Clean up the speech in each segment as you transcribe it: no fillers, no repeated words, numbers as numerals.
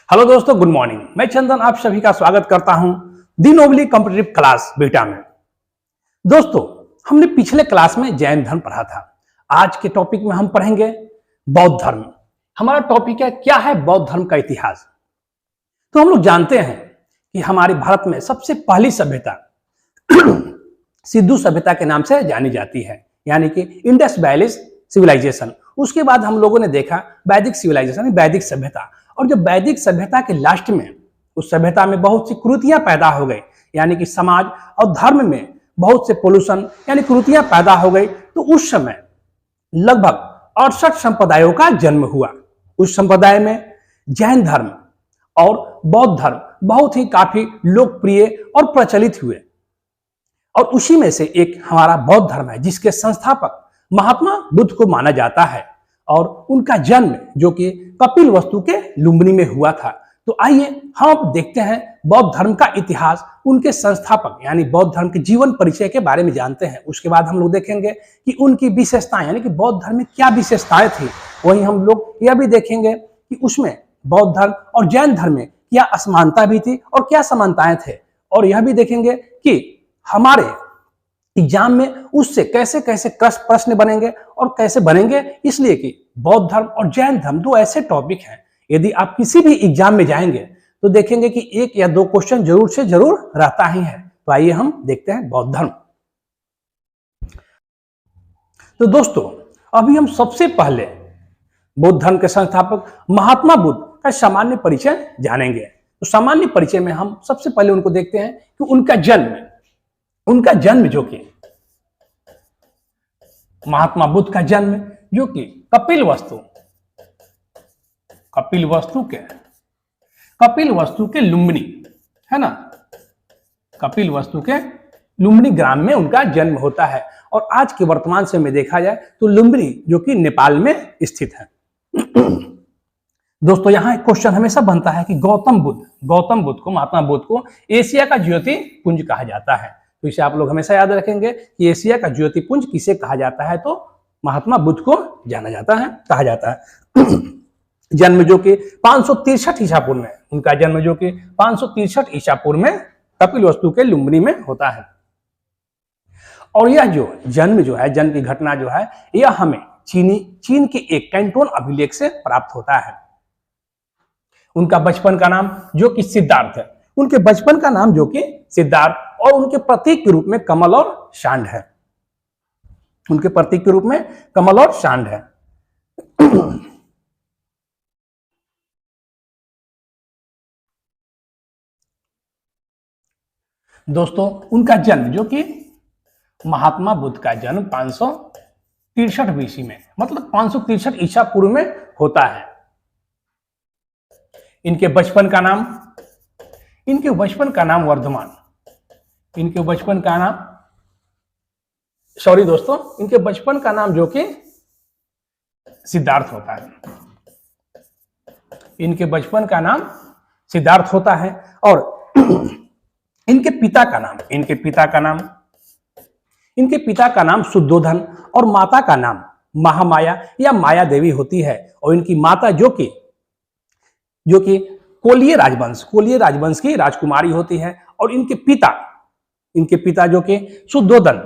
Hello दोस्तों, good morning. मैं चंदन आप सभी का स्वागत करता हूं दी नोबली कॉम्पिटिटिव क्लास बीटा में। दोस्तों, हमने पिछले क्लास में जैन धर्म पढ़ा था। आज के टॉपिक में हम पढ़ेंगे बौद्ध धर्म। हमारा टॉपिक है क्या है बौद्ध धर्म का इतिहास। तो हम लोग जानते हैं कि हमारे भारत में सबसे पहली सभ्यता सिंधु सभ्यता के नाम से जानी जाती है, यानी कि इंडस वैली सिविलाइजेशन। उसके बाद हम लोगों ने देखा वैदिक सिविलाइजेशन, वैदिक सभ्यता। और जब वैदिक सभ्यता के लास्ट में उस सभ्यता में बहुत सी कुरीतियां पैदा हो गई, यानी कि समाज और धर्म में बहुत से पोल्यूशन यानी कुरीतियां पैदा हो गई, तो उस समय लगभग 68 संप्रदायों का जन्म हुआ। उस संप्रदाय में जैन धर्म और बौद्ध धर्म बहुत ही काफी लोकप्रिय और प्रचलित हुए। और उसी में से एक हमारा बौद्ध धर्म है, जिसके संस्थापक महात्मा बुद्ध को माना जाता है और उनका जन्म जो कि कपिल वस्तु के लुम्बिनी में हुआ था। तो आइए हम देखते हैं बौद्ध धर्म का इतिहास, उनके संस्थापक यानी बौद्ध धर्म के जीवन परिचय के बारे में जानते हैं। उसके बाद हम लोग देखेंगे कि उनकी विशेषताएं यानी कि बौद्ध धर्म में क्या विशेषताएं थी। वहीं हम लोग यह भी देखेंगे कि उसमें बौद्ध धर्म और जैन धर्म में क्या असमानता भी थी और क्या समानताएं थे। और यह भी देखेंगे कि हमारे एग्जाम में उससे कैसे कैसे प्रश्न बनेंगे और कैसे बनेंगे, इसलिए कि बौद्ध धर्म और जैन धर्म दो ऐसे टॉपिक हैं, यदि आप किसी भी एग्जाम में जाएंगे तो देखेंगे कि एक या दो क्वेश्चन जरूर से जरूर रहता ही है। तो आइए हम देखते हैं बौद्ध धर्म। तो दोस्तों, अभी हम सबसे पहले बौद्ध धर्म के संस्थापक महात्मा बुद्ध का सामान्य परिचय जानेंगे। तो सामान्य परिचय में हम सबसे पहले उनको देखते हैं कि उनका जन्म जो कि महात्मा बुद्ध का जन्म जो कि कपिल वस्तु के लुम्बिनी है ना, कपिल वस्तु के लुम्बिनी ग्राम में उनका जन्म होता है। और आज के वर्तमान समय में देखा जाए तो लुम्बिनी जो कि नेपाल में स्थित है। दोस्तों, यहां एक क्वेश्चन हमेशा बनता है कि गौतम बुद्ध को, महात्मा बुद्ध को एशिया का ज्योति पुंज कहा जाता है। तो इसे आप लोग हमेशा याद रखेंगे कि एशिया का ज्योति पुंज किसे कहा जाता है, तो महात्मा बुद्ध को कहा जाता है। जन्म जो कि 563 ईसा पूर्व में, उनका जन्म जो कि 563 ईसा पूर्व में कपिल वस्तु के लुम्बिनी में होता है। और यह जन्म की घटना जो है, यह हमें चीन के एक कैंटोन अभिलेख से प्राप्त होता है। उनका बचपन का नाम जो कि सिद्धार्थ है, उनके बचपन का नाम जो कि सिद्धार्थ, और उनके प्रतीक के रूप में कमल और सांड है। उनके प्रतीक के रूप में कमल और सांड है। दोस्तों, उनका जन्म जो कि महात्मा बुद्ध का जन्म 563 बीसी में, मतलब 563 ईसा पूर्व में होता है। इनके बचपन का नाम वर्धमान, इनके बचपन का नाम जो कि सिद्धार्थ होता है। इनके बचपन का नाम सिद्धार्थ होता है। और इनके पिता का नाम शुद्धोधन और माता का नाम महामाया या माया देवी होती है। और इनकी माता जो कि कोलिय राजवंश की राजकुमारी होती है। और इनके पिता जो कि शुद्धोधन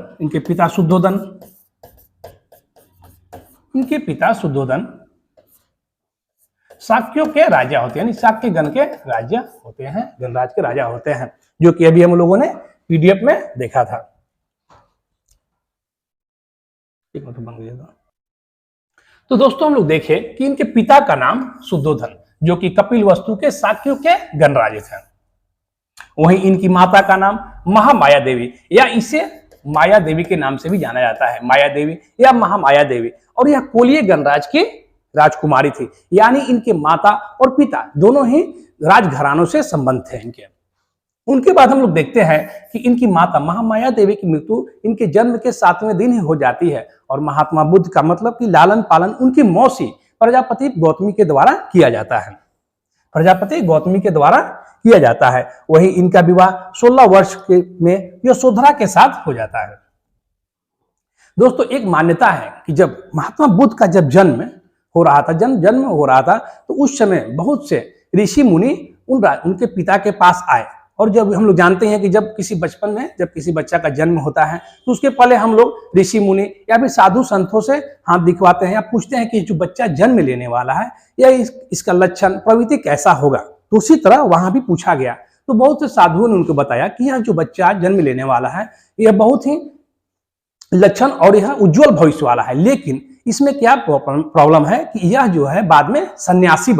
शाक्यों के राजा होते हैं, यानी शाक्य गण के राजा होते हैं, गणराज के राजा होते हैं, जो कि अभी हम लोगों ने पीडीएफ में देखा था। तो दोस्तों, हम लोग देखें कि इनके पिता का नाम शुद्धोधन जो कि कपिल वस्तु के शाक्यों के गणराज थे। वहीं इनकी माता का नाम महामाया देवी या इसे माया देवी के नाम से भी जाना जाता है, माया देवी या महामाया देवी। और यह कोलिय गणराज की राजकुमारी थी, यानी इनके माता और पिता दोनों ही राजघरानों से संबंध थे इनके। उनके बाद हम लोग देखते हैं कि इनकी माता महामाया देवी की मृत्यु इनके जन्म के 7वें दिन ही हो जाती है। और महात्मा बुद्ध का मतलब कि लालन पालन उनकी मौसी प्रजापति गौतमी के द्वारा किया जाता है। वही इनका विवाह 16 वर्ष में यशोधरा के साथ हो जाता है। दोस्तों, एक मान्यता है कि जब महात्मा बुद्ध का जन्म हो रहा था तो उस समय बहुत से ऋषि मुनि उनके पिता के पास आए। और जब हम लोग जानते हैं कि जब किसी बचपन में जब किसी बच्चा का जन्म होता है तो उसके पहले हम लोग ऋषि मुनि या फिर साधु संतों से हाथ दिखवाते हैं या पूछते हैं कि जो बच्चा जन्म लेने वाला है या इसका लक्षण प्रवृत्ति कैसा होगा। तो उसी तरह वहां भी पूछा गया। तो बहुत से साधुओं ने उनको बताया कि यह जो बच्चा जन्म लेने वाला है यह बहुत ही लक्षण और यह उज्जवल भविष्य वाला है, लेकिन इसमें क्या प्रॉब्लम है कि यह जो है बाद में सन्यासी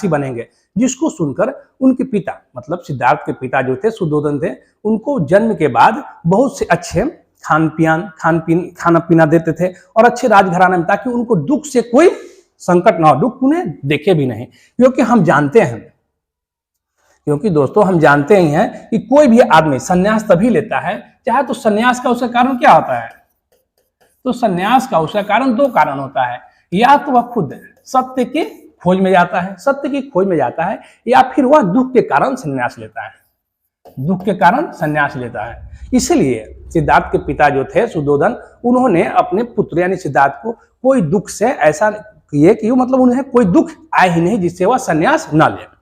बनेंगे। जिसको सुनकर उनके पिता मतलब सिद्धार्थ के पिता जो थे सुद्धोधन थे, उनको जन्म के बाद बहुत से अच्छे खाना पीना देते थे और अच्छे राजघराने में, ताकि उनको दुख से कोई संकट ना हो, दुख उन्हें देखे भी नहीं। क्योंकि दोस्तों हम जानते ही हैं कि कोई भी आदमी सन्यास तभी लेता है चाहे तो सन्यास का उसका कारण क्या होता है, तो सन्यास का उसका कारण दो कारण होता है, या तो वह खुद सत्य की खोज में जाता है या फिर वह दुख के कारण संन्यास लेता है। इसलिए सिद्धार्थ के पिता जो थे सुद्धोधन, उन्होंने अपने पुत्र यानी सिद्धार्थ को कोई दुख से ऐसा किए कि मतलब उन्हें कोई दुख आए ही नहीं जिससे वह संन्यास न ले।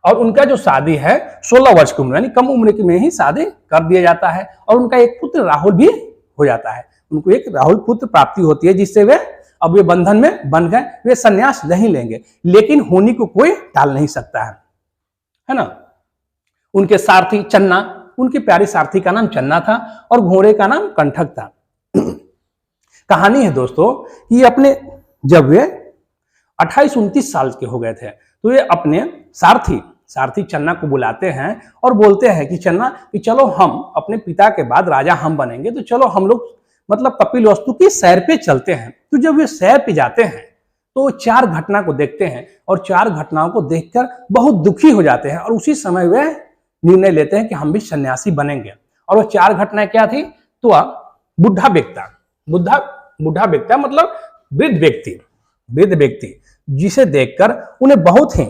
और उनका जो शादी है 16 वर्ष की उम्र यानी कम उम्र में ही शादी कर दिया जाता है और उनका एक पुत्र राहुल भी हो जाता है। उनको एक राहुल पुत्र प्राप्ति होती है जिससे वे बंधन में बन गए, वे सन्यास नहीं लेंगे, लेकिन होनी को कोई टाल नहीं सकता है ना। उनके सारथी चन्ना, उनके प्यारे सारथी का नाम चन्ना था और घोड़े का नाम कंठक था। कहानी है दोस्तों कि जब वे 28-29 साल के हो गए थे तो वे अपने सारथी चन्ना को बुलाते हैं और बोलते हैं कि चन्ना कि चलो हम अपने पिता के बाद राजा हम बनेंगे, तो चलो हम लोग मतलब कपिलवस्तु की सैर पे चलते हैं। तो जब वे सैर पे जाते हैं तो 4 घटना को देखते हैं और 4 घटनाओं को देखकर बहुत दुखी हो जाते हैं और उसी समय वे निर्णय लेते हैं कि हम भी सन्यासी बनेंगे। और वो 4 घटनाएं क्या थी, तो बुढ़ा व्यक्ति मतलब वृद्ध व्यक्ति जिसे देखकर उन्हें बहुत ही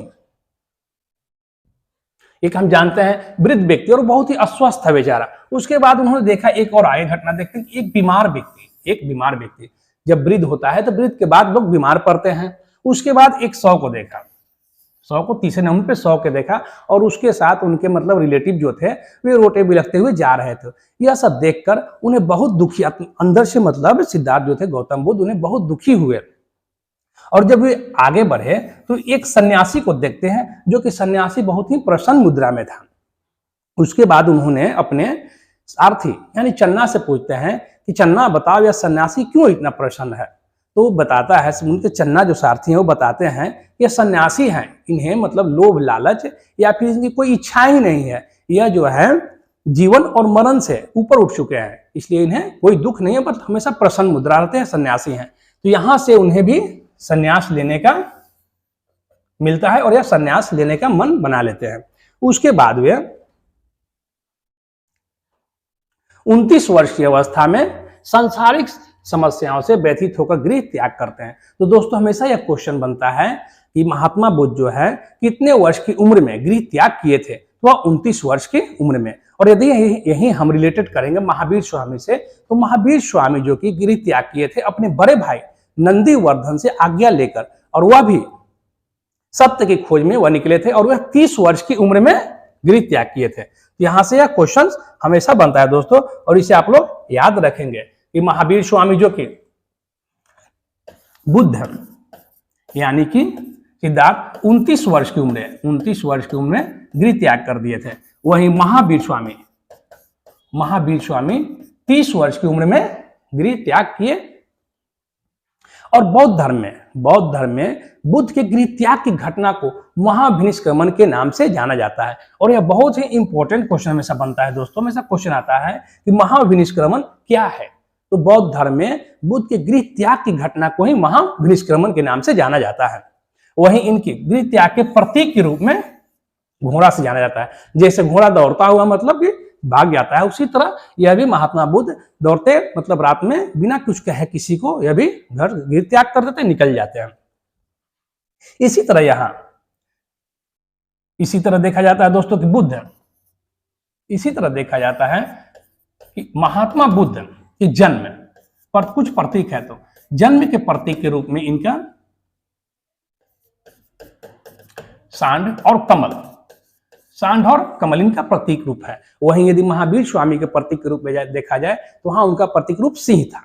एक हम जानते हैं वृद्ध व्यक्ति और बहुत ही अस्वस्थ है बेचारा। उसके बाद उन्होंने देखा एक और आगे घटना देखते हैं, एक बीमार व्यक्ति जब वृद्ध होता है तो वृद्ध के बाद लोग बीमार पड़ते हैं। उसके बाद एक 100 को देखा, 100 को तीसरे नंबर पे 100 के देखा और उसके साथ उनके मतलब रिलेटिव जो थे वे रोटे बिलखते हुए जा रहे थे। यह सब देखकर उन्हें बहुत दुखी अंदर से मतलब सिद्धार्थ जो थे गौतम बुद्ध उन्हें बहुत दुखी हुए। और जब वे आगे बढ़े तो एक सन्यासी को देखते हैं जो कि सन्यासी बहुत ही प्रसन्न मुद्रा में था। उसके बाद उन्होंने अपने सारथी यानी चन्ना से पूछते हैं कि चन्ना बताओ यह सन्यासी क्यों इतना प्रसन्न है। तो वो बताता है, उनके चन्ना जो सारथी हैं वो बताते हैं ये सन्यासी हैं, इन्हें मतलब लोभ लालच या फिर इनकी कोई इच्छा ही नहीं है, यह जो है जीवन और मरण से ऊपर उठ चुके हैं, इसलिए इन्हें कोई दुख नहीं है बट हमेशा प्रसन्न मुद्रा रहते हैं, सन्यासी हैं। तो यहां से उन्हें भी सन्यास लेने का मिलता है और यह सन्यास लेने का मन बना लेते हैं। उसके बाद वे 29 वर्ष की अवस्था में सांसारिक समस्याओं से व्यथित होकर गृह त्याग करते हैं। तो दोस्तों हमेशा यह क्वेश्चन बनता है कि महात्मा बुद्ध जो है कितने वर्ष की उम्र में गृह त्याग किए थे, तो वह 29 वर्ष की उम्र में। और यदि यही हम रिलेटेड करेंगे महावीर स्वामी से, तो महावीर स्वामी जो कि गृह त्याग किए थे अपने बड़े भाई नंदीवर्धन से आज्ञा लेकर, और वह भी सत्य की खोज में वह निकले थे और वह 30 वर्ष की उम्र में गृह त्याग किए थे। यहां से यह क्वेश्चन हमेशा बनता है दोस्तों, और इसे आप लोग याद रखेंगे कि महावीर स्वामी जो कि बुद्ध यानी कि सिद्धार्थ 29 वर्ष की उम्र में गृह त्याग कर दिए थे। वहीं महावीर स्वामी 30 वर्ष की उम्र में गृह त्याग किए। और बौद्ध धर्म में बुद्ध के गृह त्याग की घटना को महाभिनिष्क्रमण के नाम से जाना जाता है। और यह बहुत ही इंपॉर्टेंट क्वेश्चन हमेशा बनता है दोस्तों, हमेशा क्वेश्चन आता है कि महाभिनिष्क्रमण क्या है। तो बौद्ध धर्म में बुद्ध के गृह त्याग की घटना को ही महाभिनिष्क्रमण के नाम से जाना जाता है। वहीं इनकी गृह त्याग के प्रतीक के रूप में घोड़ा से जाना जाता है। जैसे घोड़ा दौड़ता हुआ मतलब कि भाग जाता है, उसी तरह यह भी महात्मा बुद्ध दौड़ते मतलब रात में बिना कुछ कहे किसी को यह भी घर गृह त्याग कर देते, निकल जाते हैं। इसी तरह देखा जाता है दोस्तों कि इसी तरह देखा जाता है कि महात्मा बुद्ध के जन्म पर कुछ प्रतीक है। तो जन्म के प्रतीक के रूप में इनका सांड और कमल, सांड और कमल इनका प्रतीक रूप है। वहीं यदि महावीर स्वामी के प्रतीक के रूप में देखा जाए तो वहां उनका प्रतीक रूप सिंह था।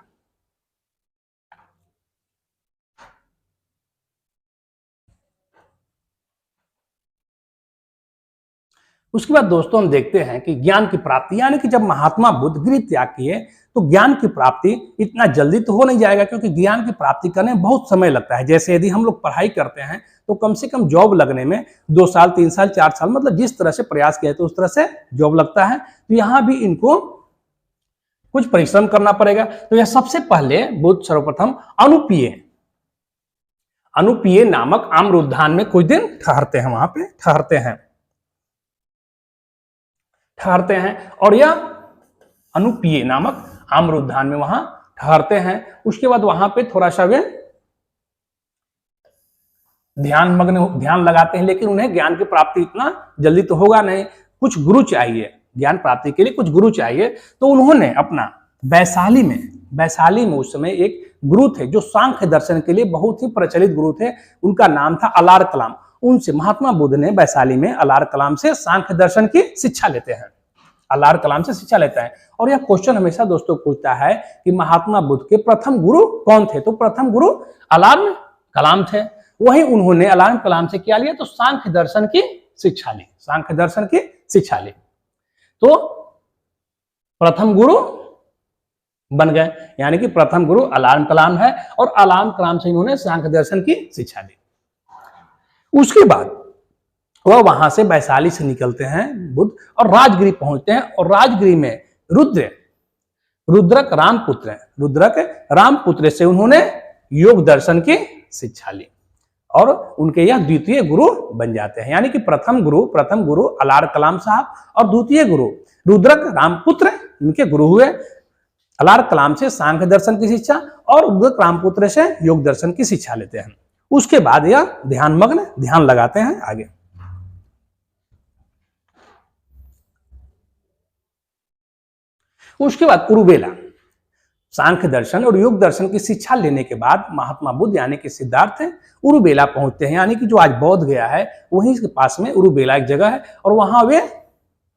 उसके बाद दोस्तों हम देखते हैं कि ज्ञान की प्राप्ति, यानी कि जब महात्मा बुद्ध गृह त्याग किए तो ज्ञान की प्राप्ति इतना जल्दी तो हो नहीं जाएगा, क्योंकि ज्ञान की प्राप्ति करने में बहुत समय लगता है। जैसे यदि हम लोग पढ़ाई करते हैं तो कम से कम जॉब लगने में 2 साल 3 साल 4 साल, मतलब जिस तरह से प्रयास किया तो उस तरह से जॉब लगता है। तो यहाँ भी इनको कुछ परिश्रम करना पड़ेगा। तो यह सबसे पहले बुद्ध सर्वप्रथम अनुपिये नामक आम्र उद्यान में कुछ दिन ठहरते हैं, वहां पे ठहरते हैं और यह अनुपिये नामक आम्र उद्यान में वहां ठहरते हैं। उसके बाद वहां पे थोड़ा सा वे ध्यान लगाते हैं, लेकिन उन्हें ज्ञान की प्राप्ति इतना जल्दी तो होगा नहीं, कुछ गुरु चाहिए, ज्ञान प्राप्ति के लिए कुछ गुरु चाहिए। तो उन्होंने अपना वैशाली में उस समय एक गुरु थे जो सांख्य दर्शन के लिए बहुत ही प्रचलित गुरु थे, उनका नाम था अलार कलाम। उनसे महात्मा बुद्ध ने वैशाली में अलार कलाम से सांख्य दर्शन की शिक्षा लेते हैं, अलार कलाम से शिक्षा लेता है। और यह क्वेश्चन हमेशा दोस्तों पूछता है कि महात्मा बुद्ध के प्रथम गुरु कौन थे? तो प्रथम गुरु अलार कलाम थे। वही उन्होंने अलार कलाम से क्या लिया? तो सांख्य दर्शन की शिक्षा ली। तो प्रथम गुरु बन गए, यानी कि प्रथम गुरु अलार कलाम है और अलार कलाम से इन्होंने सांख्य दर्शन की शिक्षा ली। उसके बाद वह वहां से वैशाली से निकलते हैं बुद्ध और राजगिरी पहुंचते हैं, और राजगिरी में रुद्रक रामपुत्र से उन्होंने योग दर्शन की शिक्षा ली और उनके यह द्वितीय गुरु बन जाते हैं। यानी कि प्रथम गुरु अलार कलाम साहब और द्वितीय गुरु रुद्रक रामपुत्र इनके गुरु हुए। अलार कलाम से सांख्य दर्शन की शिक्षा और रुद्रक रामपुत्र से योग दर्शन की शिक्षा लेते हैं। उसके बाद यह ध्यान लगाते हैं आगे। उसके बाद उरुबेला सांख्य दर्शन और योग दर्शन की शिक्षा लेने के बाद महात्मा बुद्ध यानी कि सिद्धार्थ उरुबेला पहुंचते हैं, यानी कि जो आज बोध गया है वहीं के पास में उरुबेला एक जगह है, और वहां वे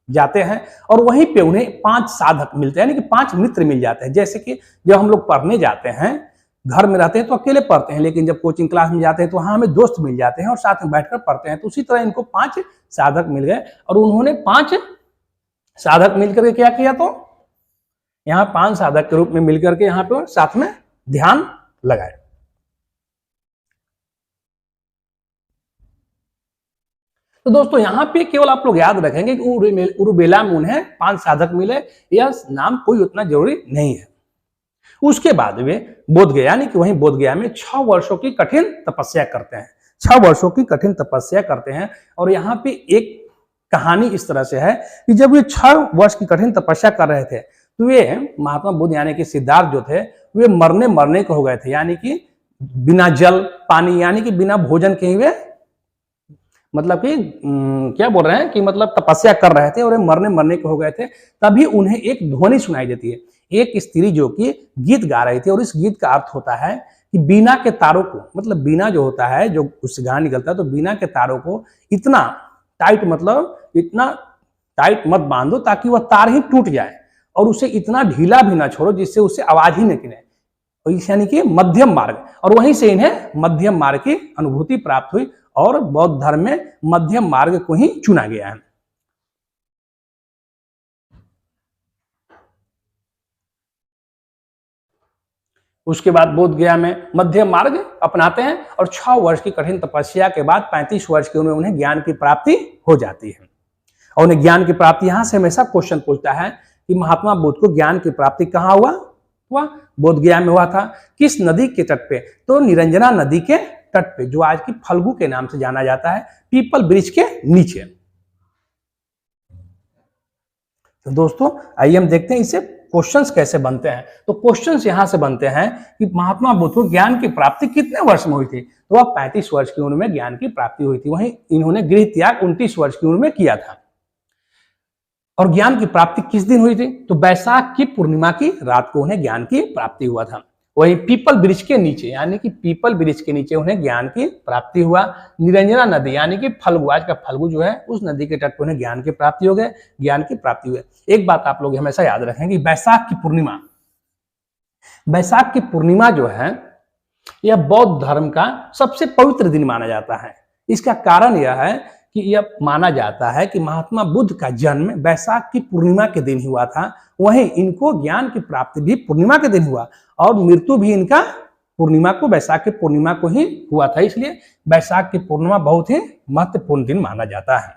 जाते हैं और वहीं पे उन्हें 5 साधक मिलते हैं, यानी कि 5 मित्र मिल जाते हैं। जैसे कि जब हम लोग पढ़ने जाते हैं, घर में रहते हैं तो अकेले पढ़ते हैं, लेकिन जब कोचिंग क्लास में जाते हैं तो वहां हमें दोस्त मिल जाते हैं और साथ में बैठकर पढ़ते हैं। तो उसी तरह इनको 5 साधक मिल गए और उन्होंने 5 साधक मिलकर के क्या किया? तो यहाँ 5 साधक के रूप में मिलकर के यहाँ पे साथ में ध्यान लगाए। तो दोस्तों यहाँ पे केवल आप लोग याद रखेंगे कि उरुबेला में उन्हें 5 साधक मिले, यह नाम कोई उतना जरूरी नहीं है। उसके बाद वे बोध गया, यानी कि वहीं बोध गया में 6 वर्षों की कठिन तपस्या करते हैं। 6 वर्षों की कठिन तपस्या करते हैं और यहाँ पे एक कहानी इस तरह से है कि जब वे 6 वर्ष की कठिन तपस्या कर रहे थे तो वे महात्मा बुद्ध यानी कि सिद्धार्थ जो थे वे मरने को हो गए थे, यानी कि बिना जल पानी यानी कि बिना भोजन के ही वे मतलब कि क्या बोल रहे हैं कि मतलब तपस्या कर रहे थे और मरने को हो गए थे। तभी उन्हें एक ध्वनि सुनाई देती है, एक स्त्री जो कि गीत गा रही थी, और इस गीत का अर्थ होता है कि बीना के तारों को, मतलब बीना जो होता है जो उससे गाना निकलता है, तो बीना के तारों को इतना टाइट मत बांधो ताकि वह तार ही टूट जाए, और उसे इतना ढीला भी ना छोड़ो जिससे उससे आवाज ही निकले, यानी कि मध्यम मार्ग। और वहीं से इन्हें मध्यम मार्ग की अनुभूति प्राप्त हुई और बौद्ध धर्म में मध्यम मार्ग को ही चुना गया है। उसके बाद बोध गया में मध्यम मार्ग अपनाते हैं और 6 वर्ष की कठिन तपस्या के बाद 35 वर्ष की उम्र में उन्हें ज्ञान की प्राप्ति हो जाती है। और उन्हें ज्ञान की प्राप्ति, यहां से हमेशा क्वेश्चन पूछता है कि महात्मा बुद्ध को ज्ञान की प्राप्ति कहाँ हुआ? बोध गया में हुआ था। किस नदी के तट पे? तो निरंजना नदी के तट पे, जो आज की फल्गु के नाम से जाना जाता है, पीपल ब्रिज के नीचे। तो दोस्तों आइए हम देखते हैं इससे क्वेश्चंस कैसे बनते हैं। तो क्वेश्चंस यहां से बनते हैं कि महात्मा बुद्ध को ज्ञान की प्राप्ति कितने वर्ष में हुई थी? तो वह 35 वर्ष की उम्र में ज्ञान की प्राप्ति हुई थी। वहीं इन्होंने गृह त्याग 29 वर्ष की उम्र में किया था। और ज्ञान की प्राप्ति किस दिन हुई थी? तो बैसाख की पूर्णिमा की रात को उन्हें ज्ञान की प्राप्ति हुआ था। वहीं पीपल वृक्ष के नीचे, यानी कि पीपल वृक्ष के नीचे उन्हें ज्ञान की प्राप्ति हुआ। निरंजना नदी यानी कि फल्गु, आज का फल्गु जो है उस नदी के तट पर उन्हें ज्ञान की प्राप्ति हो गए, ज्ञान की प्राप्ति हुई। एक बात आप लोग हमेशा याद रखें कि बैसाख की पूर्णिमा, बैसाख की पूर्णिमा जो है यह बौद्ध धर्म का सबसे पवित्र दिन माना जाता है। इसका कारण यह है कि यह माना जाता है कि महात्मा बुद्ध का जन्म बैसाख की पूर्णिमा के दिन हुआ था, वहीं इनको ज्ञान की प्राप्ति भी पूर्णिमा के दिन हुआ और मृत्यु भी इनका पूर्णिमा को, बैसाख की पूर्णिमा को ही हुआ था। इसलिए बैसाख की पूर्णिमा बहुत ही महत्वपूर्ण दिन माना जाता है।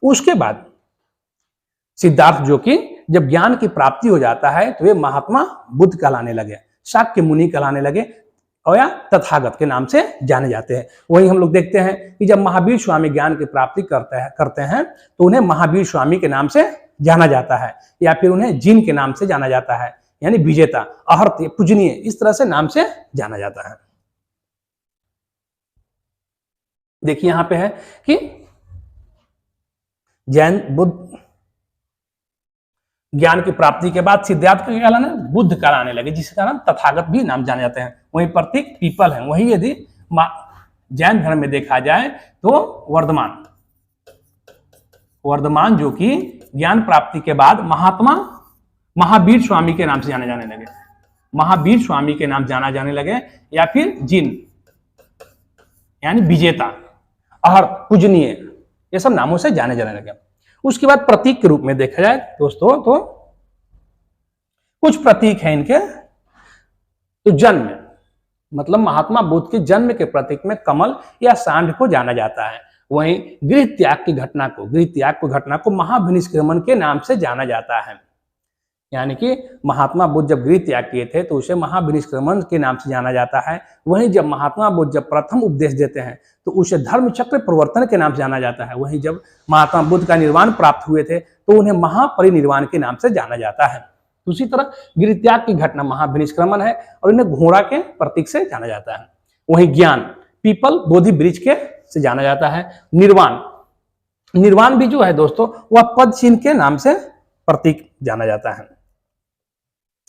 उसके बाद सिद्धार्थ जो कि जब ज्ञान की प्राप्ति हो जाता है तो वे महात्मा बुद्ध कहलाने लगे, शाक्य मुनि कहलाने लगे और या तथागत के नाम से जाने जाते हैं। वहीं हम लोग देखते हैं कि जब महावीर स्वामी ज्ञान की प्राप्ति करते हैं तो उन्हें महावीर स्वामी के नाम से जाना जाता है, या फिर उन्हें जिन के नाम से जाना जाता है, यानी विजेता, अहर्त, पूजनीय, इस तरह से नाम से जाना जाता है। देखिए यहां पे है कि जैन बुद्ध ज्ञान की प्राप्ति के बाद सिद्धार्थ का कहलाना बुद्ध कहलाने लगे, जिसका नाम तथागत भी नाम जाने जाते हैं। वहीं प्रतीक पीपल है। वही यदि जैन धर्म में देखा जाए तो वर्धमान जो कि ज्ञान प्राप्ति के बाद महात्मा महावीर स्वामी के नाम से जाने जाने लगे, महावीर स्वामी के नाम जाना जाने लगे, या फिर जिन यानी विजेता, अहर, पूजनीय, ये सब नामों से जाने जाने लगे। उसके बाद प्रतीक के रूप में देखा जाए दोस्तों तो कुछ प्रतीक हैं इनके। तो जन्म, मतलब महात्मा बुद्ध के जन्म के प्रतीक में कमल या सांड को जाना जाता है। वहीं गृह त्याग की घटना को महाभिनिष्क्रमण के नाम से जाना जाता है, यानी कि महात्मा बुद्ध जब गृह त्याग किए थे तो उसे महाभिनिष्क्रमण के नाम से जाना जाता है। वहीं जब महात्मा बुद्ध जब प्रथम उपदेश देते हैं तो उसे धर्म चक्र प्रवर्तन के नाम से जाना जाता है। वहीं जब महात्मा बुद्ध का निर्वाण प्राप्त हुए थे तो उन्हें महापरिनिर्वाण के नाम से जाना जाता है। उसी तरह गृह त्याग की घटना महाभिनिष्क्रमण है और इन्हें घोड़ा के प्रतीक से जाना जाता है। वहीं ज्ञान पीपल बोधि वृक्ष के से जाना जाता है। निर्वाण भी जो है दोस्तों वह पद चिन्ह के नाम से प्रतीक जाना जाता है।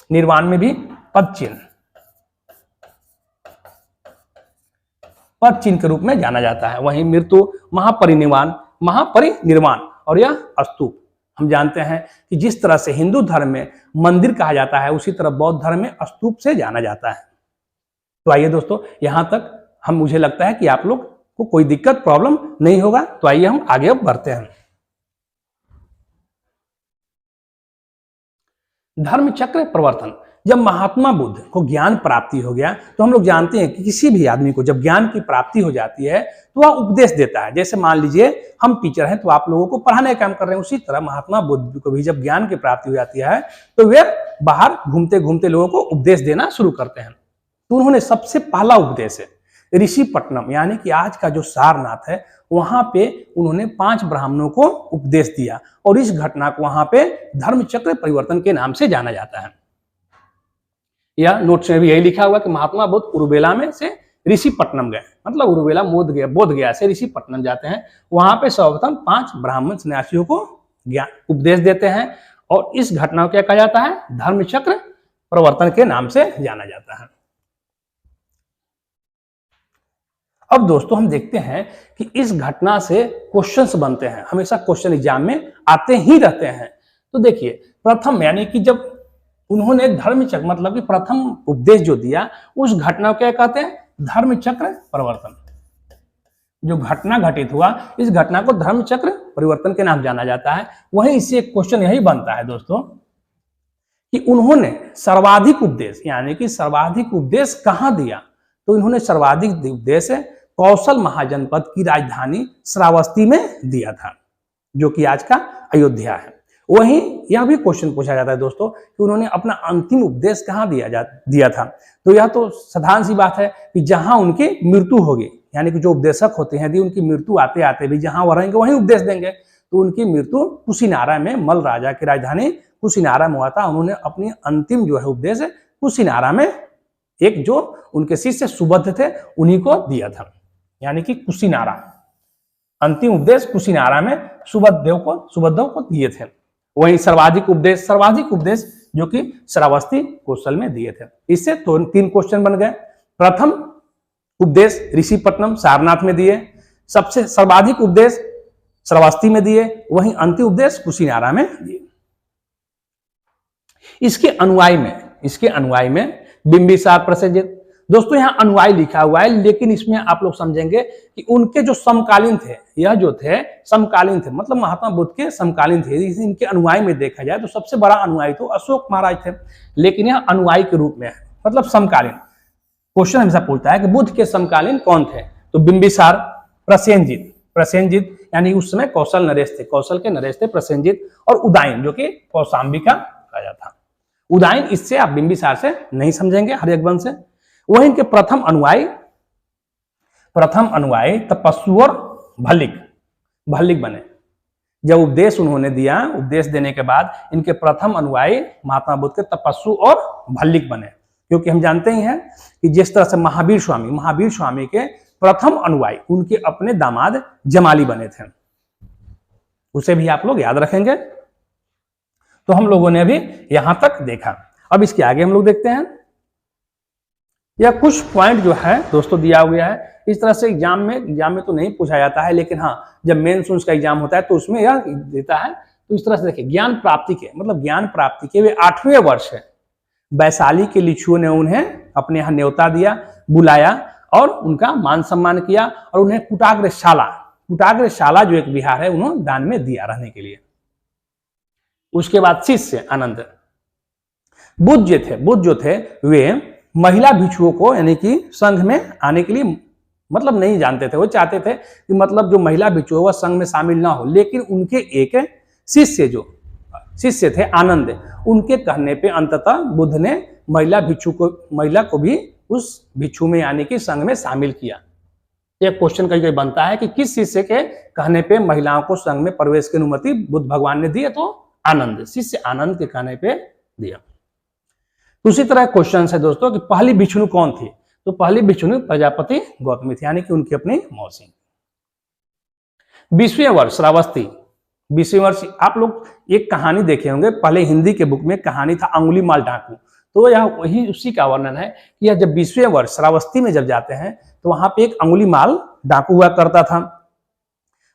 निर्वाण में भी पद चिन्ह के रूप में जाना जाता है। वहीं मृत्यु महापरिनिर्वाण और यह स्तूप। हम जानते हैं कि जिस तरह से हिंदू धर्म में मंदिर कहा जाता है उसी तरह बौद्ध धर्म में स्तूप से जाना जाता है। तो आइए दोस्तों, यहां तक मुझे लगता है कि आप लोग को कोई दिक्कत प्रॉब्लम नहीं होगा। तो आइए हम आगे अब बढ़ते हैं। धर्म चक्र प्रवर्तन। जब महात्मा बुद्ध को ज्ञान प्राप्ति हो गया तो हम लोग जानते हैं कि किसी भी आदमी को जब ज्ञान की प्राप्ति हो जाती है तो वह उपदेश देता है। जैसे मान लीजिए हम टीचर हैं तो आप लोगों को पढ़ाने का काम कर रहे हैं, उसी तरह महात्मा बुद्ध को भी जब ज्ञान की प्राप्ति हो जाती है तो वे बाहर घूमते घूमते लोगों को उपदेश देना शुरू करते हैं। तो उन्होंने सबसे पहला उपदेश है ऋषिपट्टनम, यानी कि आज का जो सारनाथ है वहां पे उन्होंने 5 ब्राह्मणों को उपदेश दिया और इस घटना को वहां पे धर्म चक्र परिवर्तन के नाम से जाना जाता है। या नोट्स में भी यही लिखा हुआ कि महात्मा बुद्ध उरुवेला में से ऋषिपट्टनम गए, मतलब उरुवेला बोध गया से ऋषिपट्टनम जाते हैं। वहां पे सर्वप्रथम 5 ब्राह्मण सन्यासियों को ज्ञान उपदेश देते हैं और इस घटना को क्या कहा जाता है, धर्म चक्र प्रवर्तन के नाम से जाना जाता है। अब दोस्तों हम देखते हैं कि इस घटना से क्वेश्चंस बनते हैं, हमेशा क्वेश्चन एग्जाम में आते ही रहते हैं। तो देखिए प्रथम, यानी कि जब उन्होंने धर्म चक्र मतलब कि प्रथम उपदेश जो दिया उस घटना को क्या कहते हैं, धर्म चक्र परिवर्तन। जो घटना घटित हुआ इस घटना को धर्म चक्र परिवर्तन के नाम जाना जाता है। वहीं इससे एक क्वेश्चन यही बनता है दोस्तों कि उन्होंने सर्वाधिक उपदेश, यानी कि सर्वाधिक उपदेश कहां दिया, तो इन्होंने सर्वाधिक उपदेश कौशल महाजनपद की राजधानी श्रावस्ती में दिया था, जो कि आज का अयोध्या है। वहीं यह भी क्वेश्चन पूछा जाता है दोस्तों कि उन्होंने अपना अंतिम उपदेश कहां दिया था। तो यह तो साधारण सी बात है कि जहां उनकी मृत्यु होगी, यानी कि जो उपदेशक होते हैं यदि उनकी मृत्यु आते आते भी जहां वह रहेंगे वहीं उपदेश देंगे। तो उनकी मृत्यु कुशीनारा में, मल राजा की राजधानी कुशीनारा में हुआ था। उन्होंने अपनी अंतिम जो है उपदेश कुशीनारा में एक जो उनके शिष्य सुबद्ध थे उन्हीं को दिया था, यानी कि कुशीनारा, अंतिम उपदेश कुशीनारा में सुबद्धों को दिए थे। वहीं सर्वाधिक उपदेश जो कि श्रावस्ती कौशल में दिए थे। इससे तो 3 क्वेश्चन बन गए। प्रथम उपदेश ऋषिपट्टनम सारनाथ में दिए, सबसे सर्वाधिक उपदेश श्रावस्ती में दिए, वहीं अंतिम उपदेश कुशीनारा में दिए। इसके अनुयायी में बिंबिसार प्रसेनजित। दोस्तों यहाँ अनुयायी लिखा हुआ है, लेकिन इसमें आप लोग समझेंगे कि उनके जो समकालीन थे, यह जो थे समकालीन थे, मतलब महात्मा बुद्ध के समकालीन थे। इनके अनुयायी में देखा जाए तो सबसे बड़ा अनुयायी तो अशोक महाराज थे, लेकिन यह अनुयायी के रूप में है, मतलब समकालीन। क्वेश्चन हमेशा पूछता है कि बुद्ध के समकालीन कौन थे, तो बिंबिसार, प्रसेनजित यानी उस समय कौशल नरेश थे, कौशल के नरेश थे प्रसेनजित, और उदयन जो कि कौशाम्बी का राजा था। उदयन इससे आप बिंबिसार से नहीं समझेंगे, हर्यवंश से। वही इनके प्रथम अनुयायी तपस्वी और भल्लिक बने। जब उपदेश उन्होंने दिया, उपदेश देने के बाद इनके प्रथम अनुयायी महात्मा बुद्ध के तपस्वी और भल्लिक बने, क्योंकि हम जानते ही हैं कि जिस तरह से महावीर स्वामी के प्रथम अनुयायी उनके अपने दामाद जमाली बने थे, उसे भी आप लोग याद रखेंगे। तो हम लोगों ने अभी यहां तक देखा। अब इसके आगे हम लोग देखते हैं। यह कुछ पॉइंट जो है दोस्तों दिया हुआ है। इस तरह से एग्जाम में तो नहीं पूछा जाता है, लेकिन हाँ जब मेंस का एग्जाम होता है तो उसमें यह देता है। तो इस तरह से देखिए, ज्ञान प्राप्ति के वे 8वें वर्ष है, वैशाली के लिच्छुओं ने उन्हें अपने यहाँ न्योता दिया, बुलाया और उनका मान सम्मान किया, और उन्हें कुटाग्रशाला जो एक विहार है उन्होंने दान में दिया रहने के लिए। उसके बाद शिष्य आनंद। बुद्ध जो थे वे महिला भिक्षुओं को यानी कि संघ में आने के लिए मतलब नहीं जानते थे। वो चाहते थे कि मतलब जो महिला भिक्षु वह संघ में शामिल ना हो, लेकिन उनके एक शिष्य थे आनंद, उनके कहने पे अंततः बुद्ध ने महिला को भी उस भिक्षु में यानी कि संघ में शामिल किया। एक क्वेश्चन कहीं बनता है कि किस शिष्य के कहने पे महिलाओं को संघ में प्रवेश की अनुमति बुद्ध भगवान ने दी, तो शिष्य आनंद के कहने पे दिया। उसी तरह क्वेश्चन है दोस्तों कि पहली भिक्षुणी कौन थी, तो पहली भिक्षुणी प्रजापति गौतमी थी, यानी कि उनकी अपनी मौसी। 20वें वर्ष श्रावस्ती। 20वें वर्ष आप लोग एक कहानी देखे होंगे, पहले हिंदी के बुक में कहानी था अंगुलीमाल डाकू, तो यह वही उसी का वर्णन है कि यह जब 20वें वर्ष श्रावस्ती में जब जाते हैं तो वहां पे एक अंगुलीमाल डाकू हुआ करता था,